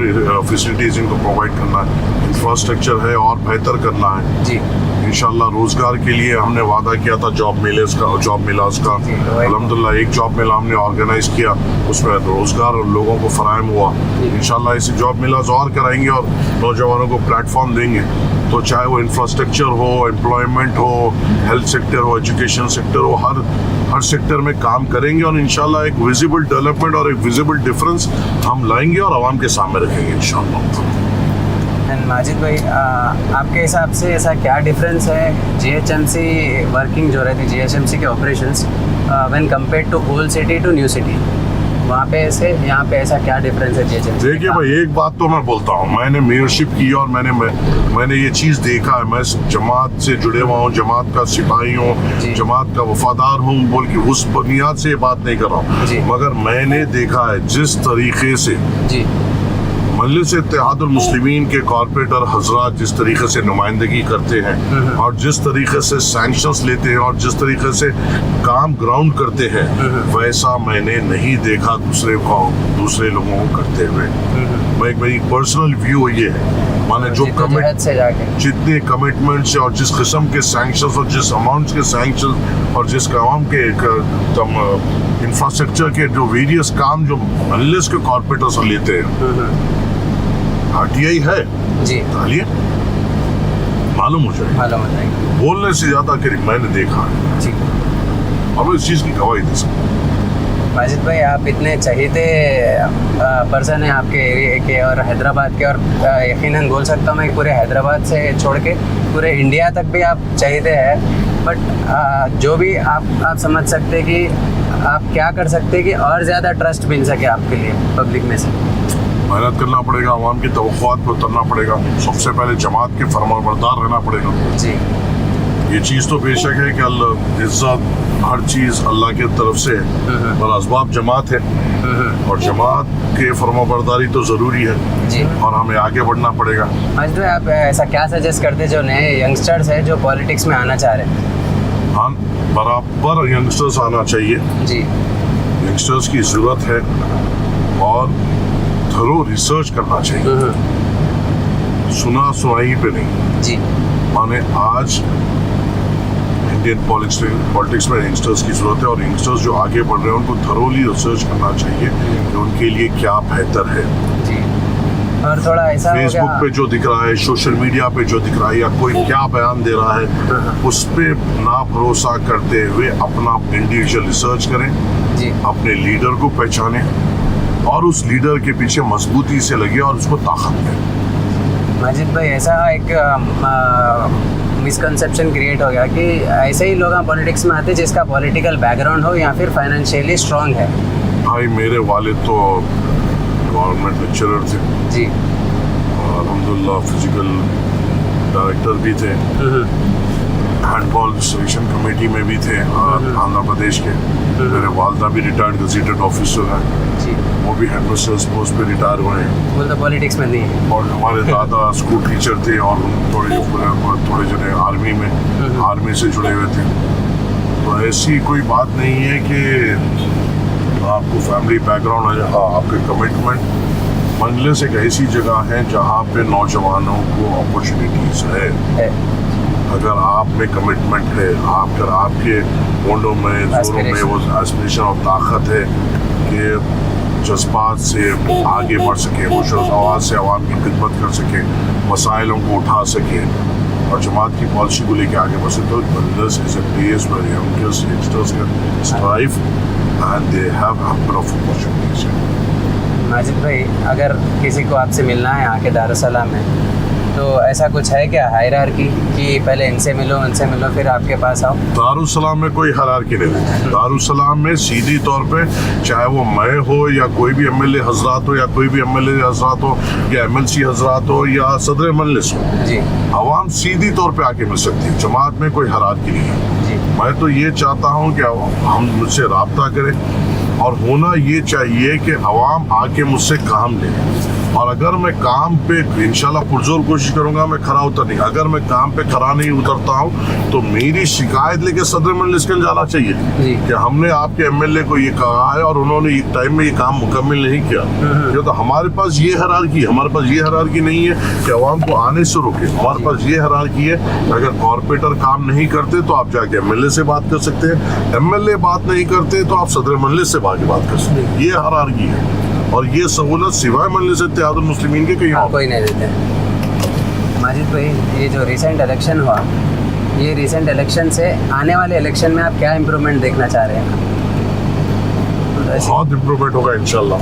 फैसिलिटीज़ इनको प्रोवाइड करना है, इंफ्रास्ट्रक्चर है और बेहतर करना है। जी इंशाल्लाह रोजगार के लिए हमने वादा किया था, जॉब मिला उसका अल्हम्दुलिल्लाह एक जॉब मेला हमने ऑर्गेनाइज किया, उसमें रोजगार और लोगों को फराहम हुआ। इंशाल्लाह ऐसे जॉब मेलाज और कराएंगे और नौजवानों को प्लेटफॉर्म देंगे। तो चाहे वो इंफ्रास्ट्रक्चर हो, एम्प्लॉयमेंट हो, हेल्थ सेक्टर हो, एजुकेशन सेक्टर हो, हर सेक्टर में काम करेंगे और इंशाल्लाह एक विजिबल डेवलपमेंट और एक विजिबल डिफरेंस हम लाएंगे और आवाम के सामने रखेंगे इंशाल्लाह। एंड माजिद भाई, आपके हिसाब से ऐसा क्या डिफरेंस है जीएचएमसी वर्किंग जो रहती है, जीएचएमसी के operations when compared to old city to new city? वहाँ पे से यहाँ पे ऐसा क्या डिफरेंस है जीएचएमसी? देखिए भाई, एक बात तो मैं बोलता हूँ, मैंने मेयरशिप की और मैंने ये चीज़ देखा है। मैं जमात से जुड़े हुआ हूँ, जमात का सिपाही जी। हूँ, जमात का वफादार हूँ बोल के उस बुनियाद से ये बात नहीं कर रहा जी। हूँ, मगर मैंने देखा है जिस तरीके से जी मजलिस इत्तेहादुल मुस्लिमीन के कॉर्पोरेटर हजरात जिस तरीके से नुमाइंदगी करते हैं और जिस तरीके से सैंक्शंस लेते हैं और जिस तरीके से काम ग्राउंड करते हैं, वैसा मैंने नहीं देखा दूसरे लोगों को करते हुए। मेरी पर्सनल व्यू ये है, माने जो जिद्दोजहद से जाके जितने कमिटमेंट्स और जिस किस्म के सैंक्शंस और जिस अमाउंट्स के सैंक्शंस और जिस काम के इंफ्रास्ट्रक्चर के जो वेरियस काम जो मजलिस के कॉर्पोरेटर्स लेते हैं, आरटीआई है जी तालिए मालूम हो जाएगा। मालूम हो जाएगा। बोलने से ज्यादा करीब मैंने देखा है जी और मैं इस चीज की गवाही दे सकता हूँ। माजिद भाई, आप इतने चहीते पर्सन हैं आपके एरिया के और हैदराबाद के, और यकीनन बोल सकता हूँ मैं पूरे हैदराबाद से छोड़ के पूरे इंडिया तक भी आप चहीते हैं। बट जो भी आप समझ सकते कि आप क्या कर सकते हैं कि और ज़्यादा ट्रस्ट मिल सके आपके लिए पब्लिक में से? मेहनत करना पड़ेगा, आवाम की तवक्कुआत पे उतरना पड़ेगा, सबसे पहले जमात के फरमाबरदार रहना पड़ेगा। जी ये चीज़ तो बेशक है कि अल्लाह इज्जत हर चीज़ अल्लाह की तरफ से है, पर असबाब जमात है और जमात के फरमाबरदारी तो ज़रूरी है जी। और हमें आगे बढ़ना पड़ेगा। माजिद भाई, आप ऐसा क्या सजेस्ट करते हैं जो नए यंगस्टर्स हैं जो पॉलिटिक्स में आना चाह रहे हैं? हाँ, बराबर यंगस्टर्स आना चाहिए, जी यंगस्टर्स की ज़रूरत है और थरो रिसर्च करना चाहिए, सुना सुनाई पे नहीं। जी माने आज इंडियन पॉलिटिक्स में यंगस्टर्स की ज़रूरत है और यंगस्टर्स जो आगे बढ़ रहे हैं उनको थरोली रिसर्च करना चाहिए कि उनके लिए क्या बेहतर है। जी। और थोड़ा ऐसा हो फेसबुक गया, पे जो दिख रहा है, सोशल मीडिया पे जो दिख रहा है या कोई क्या बयान दे रहा है, उस पे ना भरोसा करते हुए अपना इंडिविजुअल रिसर्च करें, जी अपने लीडर को पहचानें और उस लीडर के पीछे मजबूती से लगे और उसको ताकत दें। माजिद भाई, ऐसा एक मिसकंसेप्शन क्रिएट हो गया कि ऐसे ही लोग पॉलिटिक्स में आते हैं जिसका पॉलिटिकल बैकग्राउंड हो या फिर फाइनेंशियली स्ट्रांग है। भाई मेरे वालिद तो गवर्नमेंट लेक्चरर थे जी और अल्हम्दुलिल्लाह फिजिकल डायरेक्टर भी थे, हैंडबॉल सिलेक्शन कमेटी में भी थे आंध्र प्रदेश के। मेरे वालदा भी रिटायर्ड गजेटेड ऑफिसर हैं, जी। वो भी हेडमिस्ट्रेस पोस्ट पे रिटायर हुए हैं वो तो पॉलिटिक्स में नहीं है। और हमारे दादा स्कूल टीचर थे और थोड़े जने आर्मी से जुड़े हुए थे। तो ऐसी कोई बात नहीं है कि आपको फैमिली बैकग्राउंड है। हाँ, आपके कमिटमेंट मजलिस एक ऐसी जगह है जहाँ पे नौजवानों को अपॉर्चुनिटीज है। अगर आप में कमिटमेंट है, अगर आपके होंडों में जोरों में वो एस्पिरेशन और ताकत है कि जज्बात से आगे बढ़ सके, मुशर्रफ आवाज़ से आवाम की खिदमत कर सके, मसाइलों को उठा सके और जमात की पॉलिसी को लेकर आगे बढ़ सके, तो मजलिस is a place where youngsters can strive and they have a of opportunities. Majid भाई, अगर किसी को आपसे मिलना है आके दारुसलाम में, तो ऐसा कुछ है क्या हायरार्की कि पहले इनसे मिलो उनसे मिलो फिर आपके पास आओ? दारुसलाम में कोई हायरार्की नहीं। दारुसलाम में सीधी तौर पे चाहे वो मैं हो या कोई भी एमएलए हजरात हो या कोई भी एमएलए हजरात हो या एमएलसी हजरात हो या सदर मजलिस हो, जी आवाम सीधी तौर पे आके मिल सकती है। जमात में कोई हायरार्की नहीं है। जी मैं तो ये चाहता हूँ कि हम मुझसे रब्ता करें और होना ये चाहिए कि आवाम आके मुझसे काम ले, और अगर मैं काम पे इंशाल्लाह पुरजोर कोशिश करूंगा मैं खरा उतरने। अगर मैं काम पे खरा नहीं उतरता हूँ तो मेरी शिकायत लेके सदर मजलिस के जाना चाहिए जी। कि हमने आपके एमएलए को ये कहा है और उन्होंने एक टाइम में ये काम मुकम्मल नहीं किया। ये तो हमारे पास ये हरारकी है, हमारे पास ये हरारकी नहीं है कि आवाम को आने से रोके। हमारे पास ये हरारकी है कि अगर कॉर्पोरेटर काम नहीं करते तो आप जाके एमएलए से बात कर सकते हैं, एमएलए बात नहीं करते तो आप सदर मजलिस से बात कर सकते हैं। ये हरारकी है और ये सहूलत सिवाय मजलिस इत्तेहादुल मुस्लिमीन के कहीं और कोई नहीं देते। माजिद भाई, ये जो रिसेंट इलेक्शन हुआ, ये रिसेंट इलेक्शन से आने वाले इलेक्शन में आप क्या इम्प्रूवमेंट देखना चाह रहे हैं? बहुत इम्प्रूवमेंट होगा इंशाल्लाह।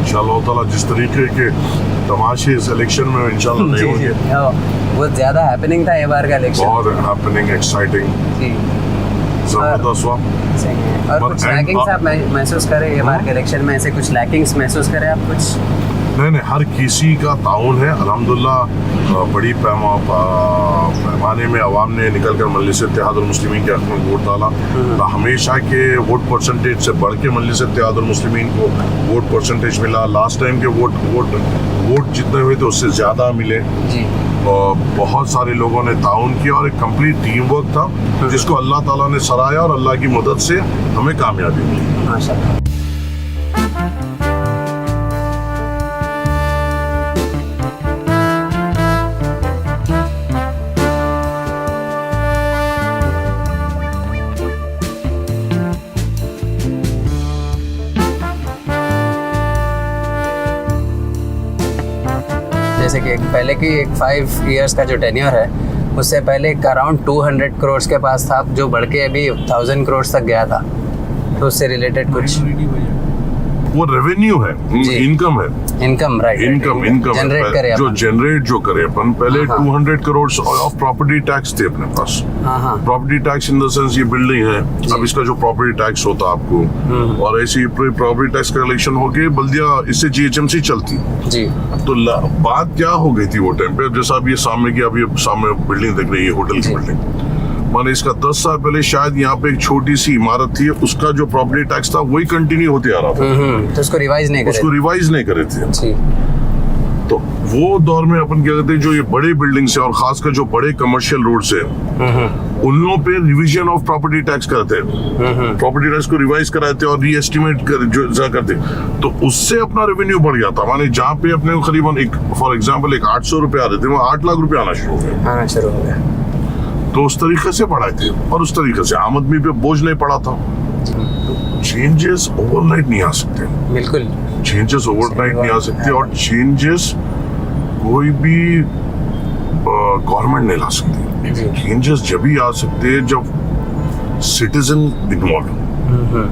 इंशाल्लाह ताला जिस तरीके के तमाशे इस इलेक्शन में इंशाल्लाह नहीं होंगे। बहुत ज़्यादा हैपनिंग था ये बार का इलेक्शन। बहुत हैपनिंग, एक्साइटिंग, जी जबरदस्त हुआ। सही है। और But कुछ and- लैकिंग्स आप महसूस करें ये बार के इलेक्शन में, ऐसे कुछ लैकिंग्स महसूस करें आप कुछ? नहीं, हर किसी का ताउन है अल्हम्दुलिल्लाह। बड़ी पैमाने में अवाम ने निकल कर मजलिस इत्तेहादुल मुस्लिमीन के हक़ में वोट डाला। हमेशा के वोट परसेंटेज से बढ़ के मजलिस इत्तेहादुल मुस्लिमीन को वोट परसेंटेज मिला। लास्ट टाइम के वोट जितने हुए थे उससे ज़्यादा मिले। जी। और बहुत सारे लोगों ने ताउन किया और एक कंप्लीट टीम वर्क था जिसको अल्लाह ताला ने सराहा और अल्लाह की मदद से हमें कामयाबी मिली। माशाल्लाह। जैसे कि पहले की एक 5 इयर्स का जो टेन्योर है, उससे पहले एक अराउंड 200 करोड़ के पास था, जो बढ़ के अभी 1000 करोड़ तक गया था। तो उससे रिलेटेड कुछ वो रेवेन्यू है, जी। इनकम है, इनकम, राइट? इनकम जनरेट करे जो अपन। जनरेट जो करे अपन। पहले हाँ। 200 करोड़ ऑफ प्रॉपर्टी टैक्स थे अपने पास। हाँ। Property tax in the sense ये बिल्डिंग है, अब इसका जो प्रॉपर्टी टैक्स होता आपको, और ऐसी प्रॉपर्टी टैक्स का कलेक्शन होके बल्दिया इससे जीएचएमसी चलती। जी। तो बात क्या हो गई थी वो टाइम पे, जैसा अब ये सामने की, अब ये सामने बिल्डिंग दिख रही है, होटल की जी। बिल्डिंग, माने इसका 10 साल पहले शायद यहाँ पे एक छोटी सी इमारत थी, उसका जो प्रॉपर्टी टैक्स था वही कंटिन्यू होते आ रहा था। तो उसको रिवाइज नहीं करे। उसको रिवाइज नहीं करे थे। जी। तो वो दौर में अपन क्या कहते हैं, जो ये बड़े बिल्डिंग्स है और खासकर जो बड़े कमर्शियल रोड्स है, उन लोगों पे रिवीजन ऑफ प्रॉपर्टी टैक्स करते हैं। प्रॉपर्टी टैक्स को रिवाइज कराते और री एस्टिमेट जो करते, तो उससे अपना रेवेन्यू बढ़ गया था। माने जहाँ पे अपने को करीबन एक फॉर एग्जाम्पल एक 800 रुपए आ रहे थे, वो 8 लाख रुपए आना शुरू हो गए। हाँ, शुरू हो गया। तो उस तरीके से बढ़ाए थे और उस तरीके से आम आदमी पे बोझ नहीं पड़ा था। चेंजेस ओवरनाइट नहीं आ सकते, बिल्कुल। चेंजेस ओवरनाइट नहीं आ सकते, और चेंजेस कोई भी गवर्नमेंट नहीं ला सकती। जी। चेंजेस जब ही आ सकते हैं जब सिटीजन इन्वॉल्व हो।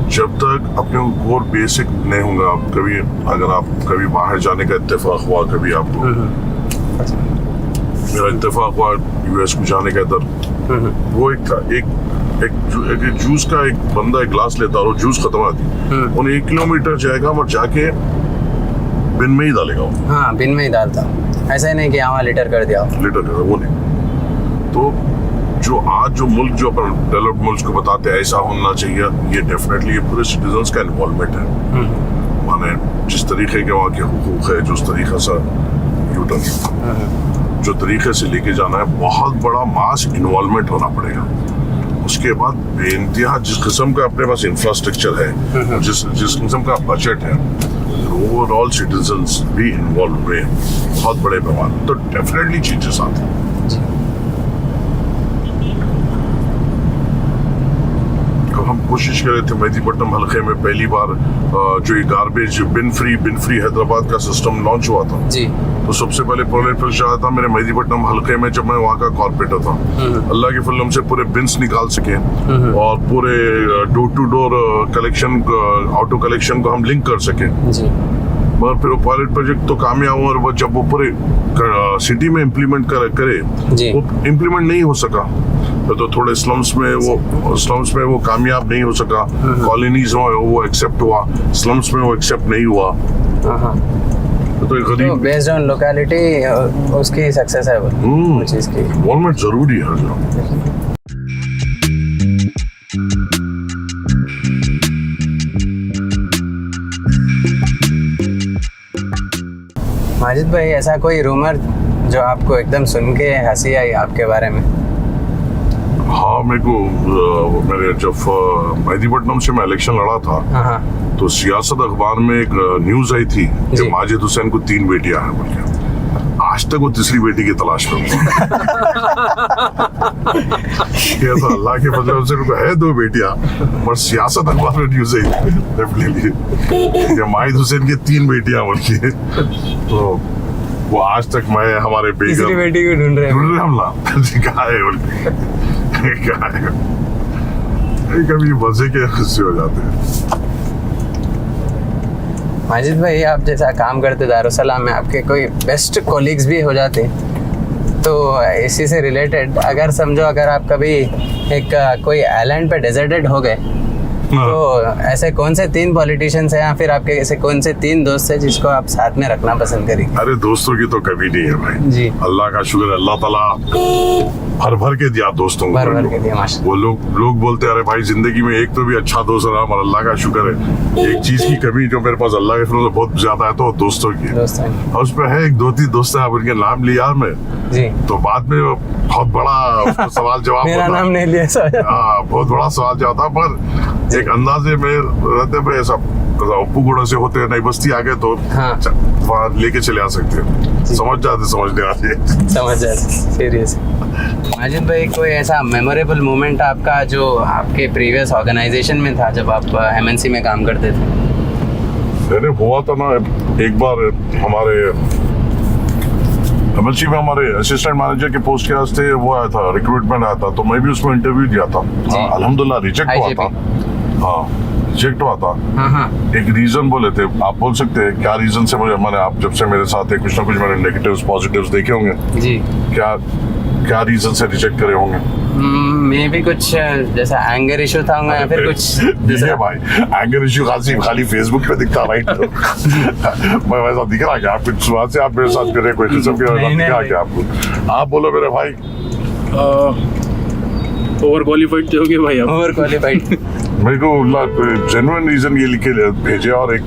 जब तक अपने को और बेसिक नहीं होगा, कभी अगर आप कभी बाहर जाने का इत्तेफाक हुआ, कभी आपको मेरा इत्तेफाक हुआ यूएस को जाने का इधर, वो एक था, एक जूस का एक बंदा एक ग्लास लेता और वो जूस खत्म आती, उन्हें 1 किलोमीटर जाएगा और जाके बिन में ही डालेगा वो। हाँ, बिन में ही डालता। ऐसा ही नहीं कि यहाँ लीटर कर दिया। लीटर कर वो नहीं। तो जो आज जो मुल्क जो अपन डेवलप्ड मुल्क को बताते हैं ऐसा होना चाहिए, ये डेफिनेटली ये पूरे सिटीजन्स का इन्वॉल्वमेंट है। माने जिस तरीके के वहाँ के हुकूक है, जो उस तरीके से यूटर्न जो तरीके से लेके जाना है, बहुत बड़ा मास इन्वॉल्वमेंट होना पड़ेगा। उसके बाद बेइंतहा जिस किस्म का अपने पास इंफ्रास्ट्रक्चर है, जिस किस्म का बजट है, ओवरऑल सिटीजन्स भी इन्वॉल्व हुए बहुत बड़े पैमाने, तो डेफिनेटली चेंजेस आते हैं। हम कोशिश कर रहे थे मेहदीपट्टनम हल्के में पहली बार जो ये गार्बेज बिन फ्री हैदराबाद का सिस्टम लॉन्च हुआ था। जी। तो सबसे पहले प्रोजेक्ट पेश आया था मेरे मेहदीपट्टनम हल्के में, जब मैं वहाँ का कॉर्पोरेटर था। अल्लाह की फजल से पूरे बिन्स निकाल सके और पूरे door to door collection, auto collection को हम लिंक कर सके। जी। मगर फिर वो पायलट प्रोजेक्ट तो कामयाब हुआ, और वो जब वो पूरे सिटी में इम्प्लीमेंट करे जी। वो इम्प्लीमेंट नहीं हो सका। तो थोड़े स्लम्स में वो कामयाब नहीं हो सका। कॉलोनीज में वो एक्सेप्ट हुआ, स्लम्स में वो एक्सेप्ट नहीं हुआ। हाँ। तो एक तो गरीब बेस्ड ऑन लोकेलिटी उसकी सक्सेस है वो चीज़ की। इन्वॉल्वमेंट जरूरी है हर जगह। माजिद भाई, ऐसा कोई रूमर जो आपको एकदम सुन के हंसी आई आपके बारे में? हाँ, मेरे जब मेहदीपट्टनम से मैं इलेक्शन लड़ा था, हाँ। तो सियासत अखबार में एक न्यूज आई थी कि जी। माजिद हुसैन को 3 बेटियां हैं बोल के। आज तक वो तीसरी बेटी की तलाश में हूँ। तो अल्लाह के फजल से उनको है 2 बेटियां, पर सियासत अखबार में न्यूज आई डेफिनेटली कि माजिद हुसैन की 3 बेटियां बोल के। तो वो आज तक मैं हमारे तीसरी बेटी को ढूंढ रहे हैं। हमला कहा है बोल के, कहा है। कभी मजे के हिस्से हो जाते हैं। माजिद भाई, आप जैसा काम करते दारुसलाम में, आपके कोई बेस्ट कोलीग्स भी हो जाते? तो इसी से रिलेटेड अगर समझो अगर आप कभी एक कोई आइलैंड पे डेजर्टेड हो गए तो ऐसे कौन से 3 पॉलिटिशियंस हैं या फिर आपके ऐसे कौन से 3 दोस्त हैं जिसको आप साथ में रखना पसंद करेंगे? अरे दोस्तों की तो कभी नहीं है भाई जी। अल्लाह का शुक्र, अल्लाह ताला भर भर के दिया दोस्तों को। भर भर के दिया माशाल्लाह। वो लोग बोलते हैं अरे भाई जिंदगी में एक तो भी अच्छा दोस्त रहा, मगर अल्लाह का शुक्र है एक चीज की कमी जो मेरे पास अल्लाह के फजल से बहुत ज्यादा है तो दोस्तों की है। दोस्त हैं। और उसमें है 2-3 दोस्त हैं, अब उनके नाम लिया मैं जी। तो बाद में बहुत बड़ा सवाल जवाब मेरा होता। नाम नहीं लिया सर। हाँ बहुत बड़ा सवाल जवाब था, पर एक अंदाजे में रहते पे सब उप्पू गुड़ों से होते हैं, नई बस्ती आ गए तो हाँ। वहाँ लेके चले आ सकते हैं, समझने आते समझ जाते सीरियस। माजिद भाई कोई ऐसा मेमोरेबल मोमेंट आपका जो आपके प्रीवियस ऑर्गेनाइजेशन में था जब आप एमएनसी में काम करते थे? मैंने हुआ था ना एक बार हमारे एमएनसी में हमारे असिस्टेंट मैनेजर के पोस्ट के वास्ते वो आया था, रिक्रूटमेंट आया था, तो मैं भी उसमें इंटरव्यू दिया था। अल्हम्दुलिल्लाह रिजेक्ट हुआ था। हाँ रिजेक्ट हुआ था। हाँ। एक रीजन बोले थे, आप बोल सकते हैं क्या रीजन से मुझे, मैंने आप जब से मेरे साथ है कुछ ना कुछ मैंने नेगेटिव्स पॉजिटिव्स देखे होंगे जी। क्या रीजन से रिजेक्ट करे होंगे? मे भी कुछ जैसा एंगर इशू था या फिर कुछ दिखे भाई, एंगर इशू खाली फेसबुक पे दिखता राइट मैं वैसा दिख रहा क्या कुछ सुबह से आप मेरे साथ कर रहे कोई किस्म के वैसा दिख रहा क्या आपको? आप बोलो मेरे भाई। ओवर क्वालिफाइड थे होगे भाई आप? Over qualified. मेरे को जेन्युइन रीजन ये लिखे भेजे और एक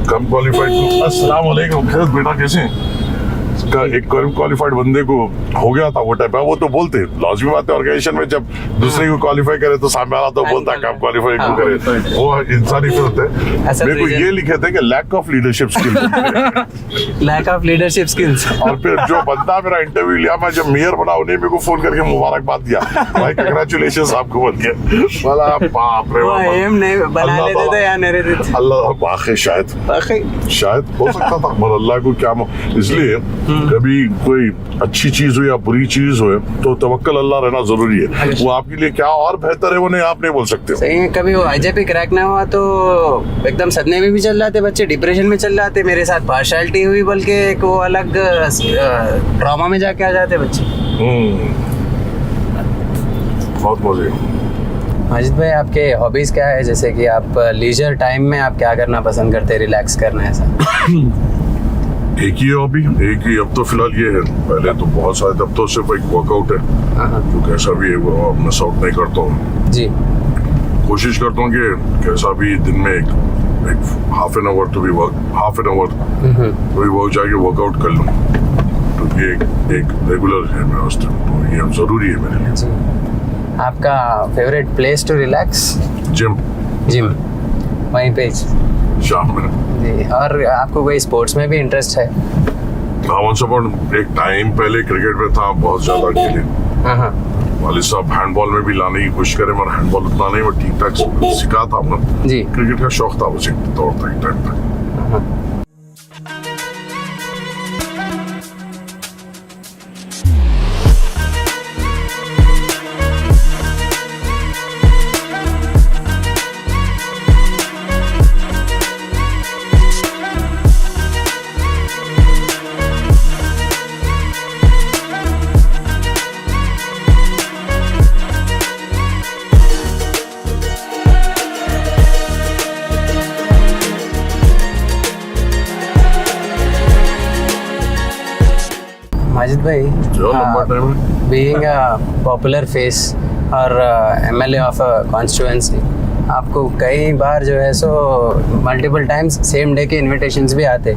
कम क्वालिफाइड। अस्सलाम वालेकुम, खैर बेटा कैसे हैं? का एक कम क्वालिफाइड बंदे को हो गया था वो टाइप है, वो तो बोलते लाजमी बात है ऑर्गेनाइजेशन में जब दूसरे को क्वालिफाई करे तो सामने वाला तो बोलता है कम क्वालिफाई क्यों करे, वो इंसानी फिर होते हैं। मेरे को ये लिखे थे कि lack of leadership skills. Lack of leadership skills. और फिर जो बंदा मेरा इंटरव्यू लिया, मैं जब मेयर बना उन्हें मेरे को फोन करके मुबारकबाद दिया, भाई कंग्रेचुलेशंस आपको बोल के। बोला बाप रे बाप, एम नहीं बना लेते थे या नहीं रहते थे? अल्लाह वाकई शायद हो सकता था, मगर अल्लाह को क्या इसलिए कभी कोई अच्छी चीज हो या बुरी चीज हो तो तवक्कल अल्लाह रहना जरूरी है। वो आपके लिए क्या और बेहतर है वो नहीं आप नहीं बोल सकते। सही है। कभी वो आईजेपी क्रैक ना हुआ तो एकदम सदमे में भी चल जाते बच्चे, डिप्रेशन में चल जाते। मेरे साथ पार्शियलिटी हुई बल्कि एक वो अलग ट्रॉमा में जाके आ जाते बच्चे। बहुत मजे। माजिद भाई आपके हॉबीज क्या है, जैसे कि आप लीजर टाइम में आप क्या करना पसंद करते हैं, रिलैक्स करना है ऐसा? एक ही हॉबी, एक ही अब तो फिलहाल ये है, पहले तो बहुत सारे, अब तो सिर्फ एक वर्कआउट है जो कैसा भी है वो मिस आउट नहीं करता हूँ जी। कोशिश करता हूँ कि कैसा भी दिन में एक हाफ एन आवर तो भी वर्क जाके वर्कआउट कर लूँ, तो ये एक रेगुलर है मेरा वास्ते, तो ये जरूरी है मेरे लिए। आपका favourite place to relax? Gym वहीं पे शाम में जी। और आपको कोई स्पोर्ट्स में भी इंटरेस्ट है? एक टाइम पहले क्रिकेट में था, बहुत ज्यादा खेले। वालिद साहब हैंडबॉल में भी लाने की कोशिश करे, मगर हैंडबॉल उतना नहीं, मैं ठीक ठाक सिखा था ना जी। क्रिकेट का शौक था मुझे तौर तक टाइम तक। माजिद भाई, बीइंग अ पॉपुलर फेस और एमएलए ऑफ अ कॉन्स्टिट्यूएंसी, आपको कई बार जो है so multiple times same day के इनविटेशंस भी आते,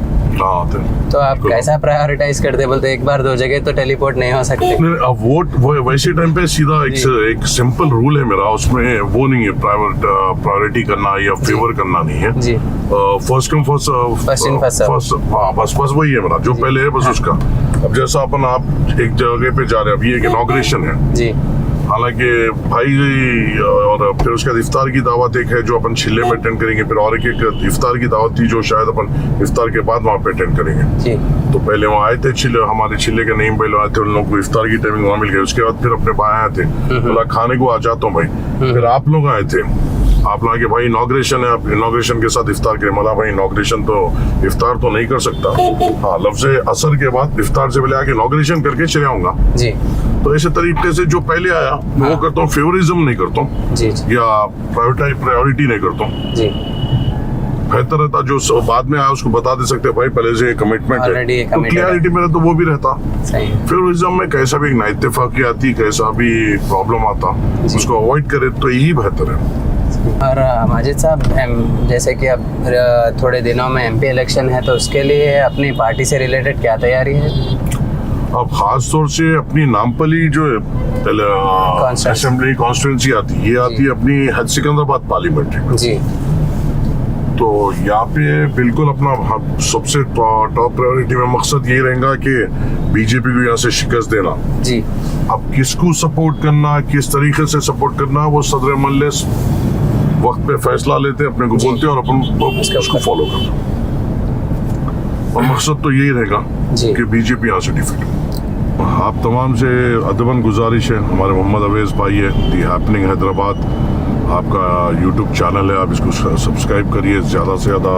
तो आप कैसा प्रायोरिटाइज करते? बोलते एक बार 2 जगह तो टेलीपोर्ट नहीं हो सकते। अब वो वैसे टाइम पे सीधा एक सिंपल रूल है मेरा, उसमें वो नहीं है प्रायोरिटी करना या फेवर करना नहीं है जी। फर्स्ट कम फर्स्ट, हाँ बस वही है मेरा, जो पहले है बस उसका। अब जैसा आप एक जगह पे जा रहे हैं, अब ये एक इनॉग्रेशन है जी, हालांकि भाई, और फिर उसके बाद इफ्तार की दावत एक है जो अपन छिल्ले में अटेंड करेंगे, फिर और एक इफ्तार की दावत थी जो शायद अपन इफ्तार के बाद वहाँ पे अटेंड करेंगे जी। तो पहले वहाँ आए थे हमारे छिल्ले के नईम भाई लोग आए थे, उन लोगों को इफ्तार की टाइमिंग वहाँ मिल गई। उसके बाद फिर अपने भाई आए थे, बोला खाने को आ जाता हूँ भाई। फिर आप लोग आए थे, आप लोग के भाई इनॉग्रेशन है, आप इनॉग्रेशन के साथ इफ्तार करें। मला भाई इनॉग्रेशन तो इफ्तार तो नहीं कर सकता। हाँ, लफ्ज़ असर के बाद इफ्तार से पहले आके इनॉग्रेशन करके चले आऊंगा। जी तो ऐसे तरीके से जो पहले आया मैं वो करता हूँ, फेवरिज्म नहीं करता हूँ जी जी या प्रायोरिटी नहीं करता हूँ। जी बेहतर रहता जो बाद में आया उसको बता दे सकते भाई पहले से कमिटमेंट Already है, ये तो committed क्लियरिटी मेरा तो वो भी रहता। सही है। फेवरिज्म में कैसा भी ना इत्तेफाकी आती, कैसा भी प्रॉब्लम आता, जी। उसको अवॉइड करे तो यही बेहतर है। और माजिद साहब जैसे कि अब थोड़े दिनों में एमपी इलेक्शन है, तो उसके लिए अपनी पार्टी से रिलेटेड क्या तैयारी है? अब खास तौर से अपनी नामपली जो Constituency। असेंबली कॉन्स्टिट्यूंसी आती है, ये आती है अपनी हज सिकंदराबाद पार्लियामेंट्री में। जी तो यहाँ पे बिल्कुल अपना सबसे टॉप प्रायोरिटी में मकसद यही रहेगा कि बीजेपी को यहाँ से शिकस्त देना। जी अब किसको सपोर्ट करना, किस तरीके से सपोर्ट करना, वो सदर मजलिस वक्त पे फैसला लेते, अपने को बोलते और अपन उसको फॉलो करते। और मकसद तो यही रहेगा जी। कि बीजेपी यहाँ से डिफीट। आप तमाम से अदबन गुजारिश है, हमारे मोहम्मद अवेज भाई है, दी हैपनिंग हैदराबाद आपका यूट्यूब चैनल है, आप इसको सब्सक्राइब करिए, ज़्यादा से ज़्यादा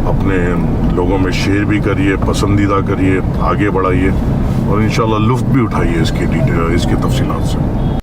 अपने लोगों में शेयर भी करिए, पसंदीदा करिए, आगे बढ़ाइए और इंशाल्लाह लुत्फ़ भी उठाइए इसकी तफसीलात से।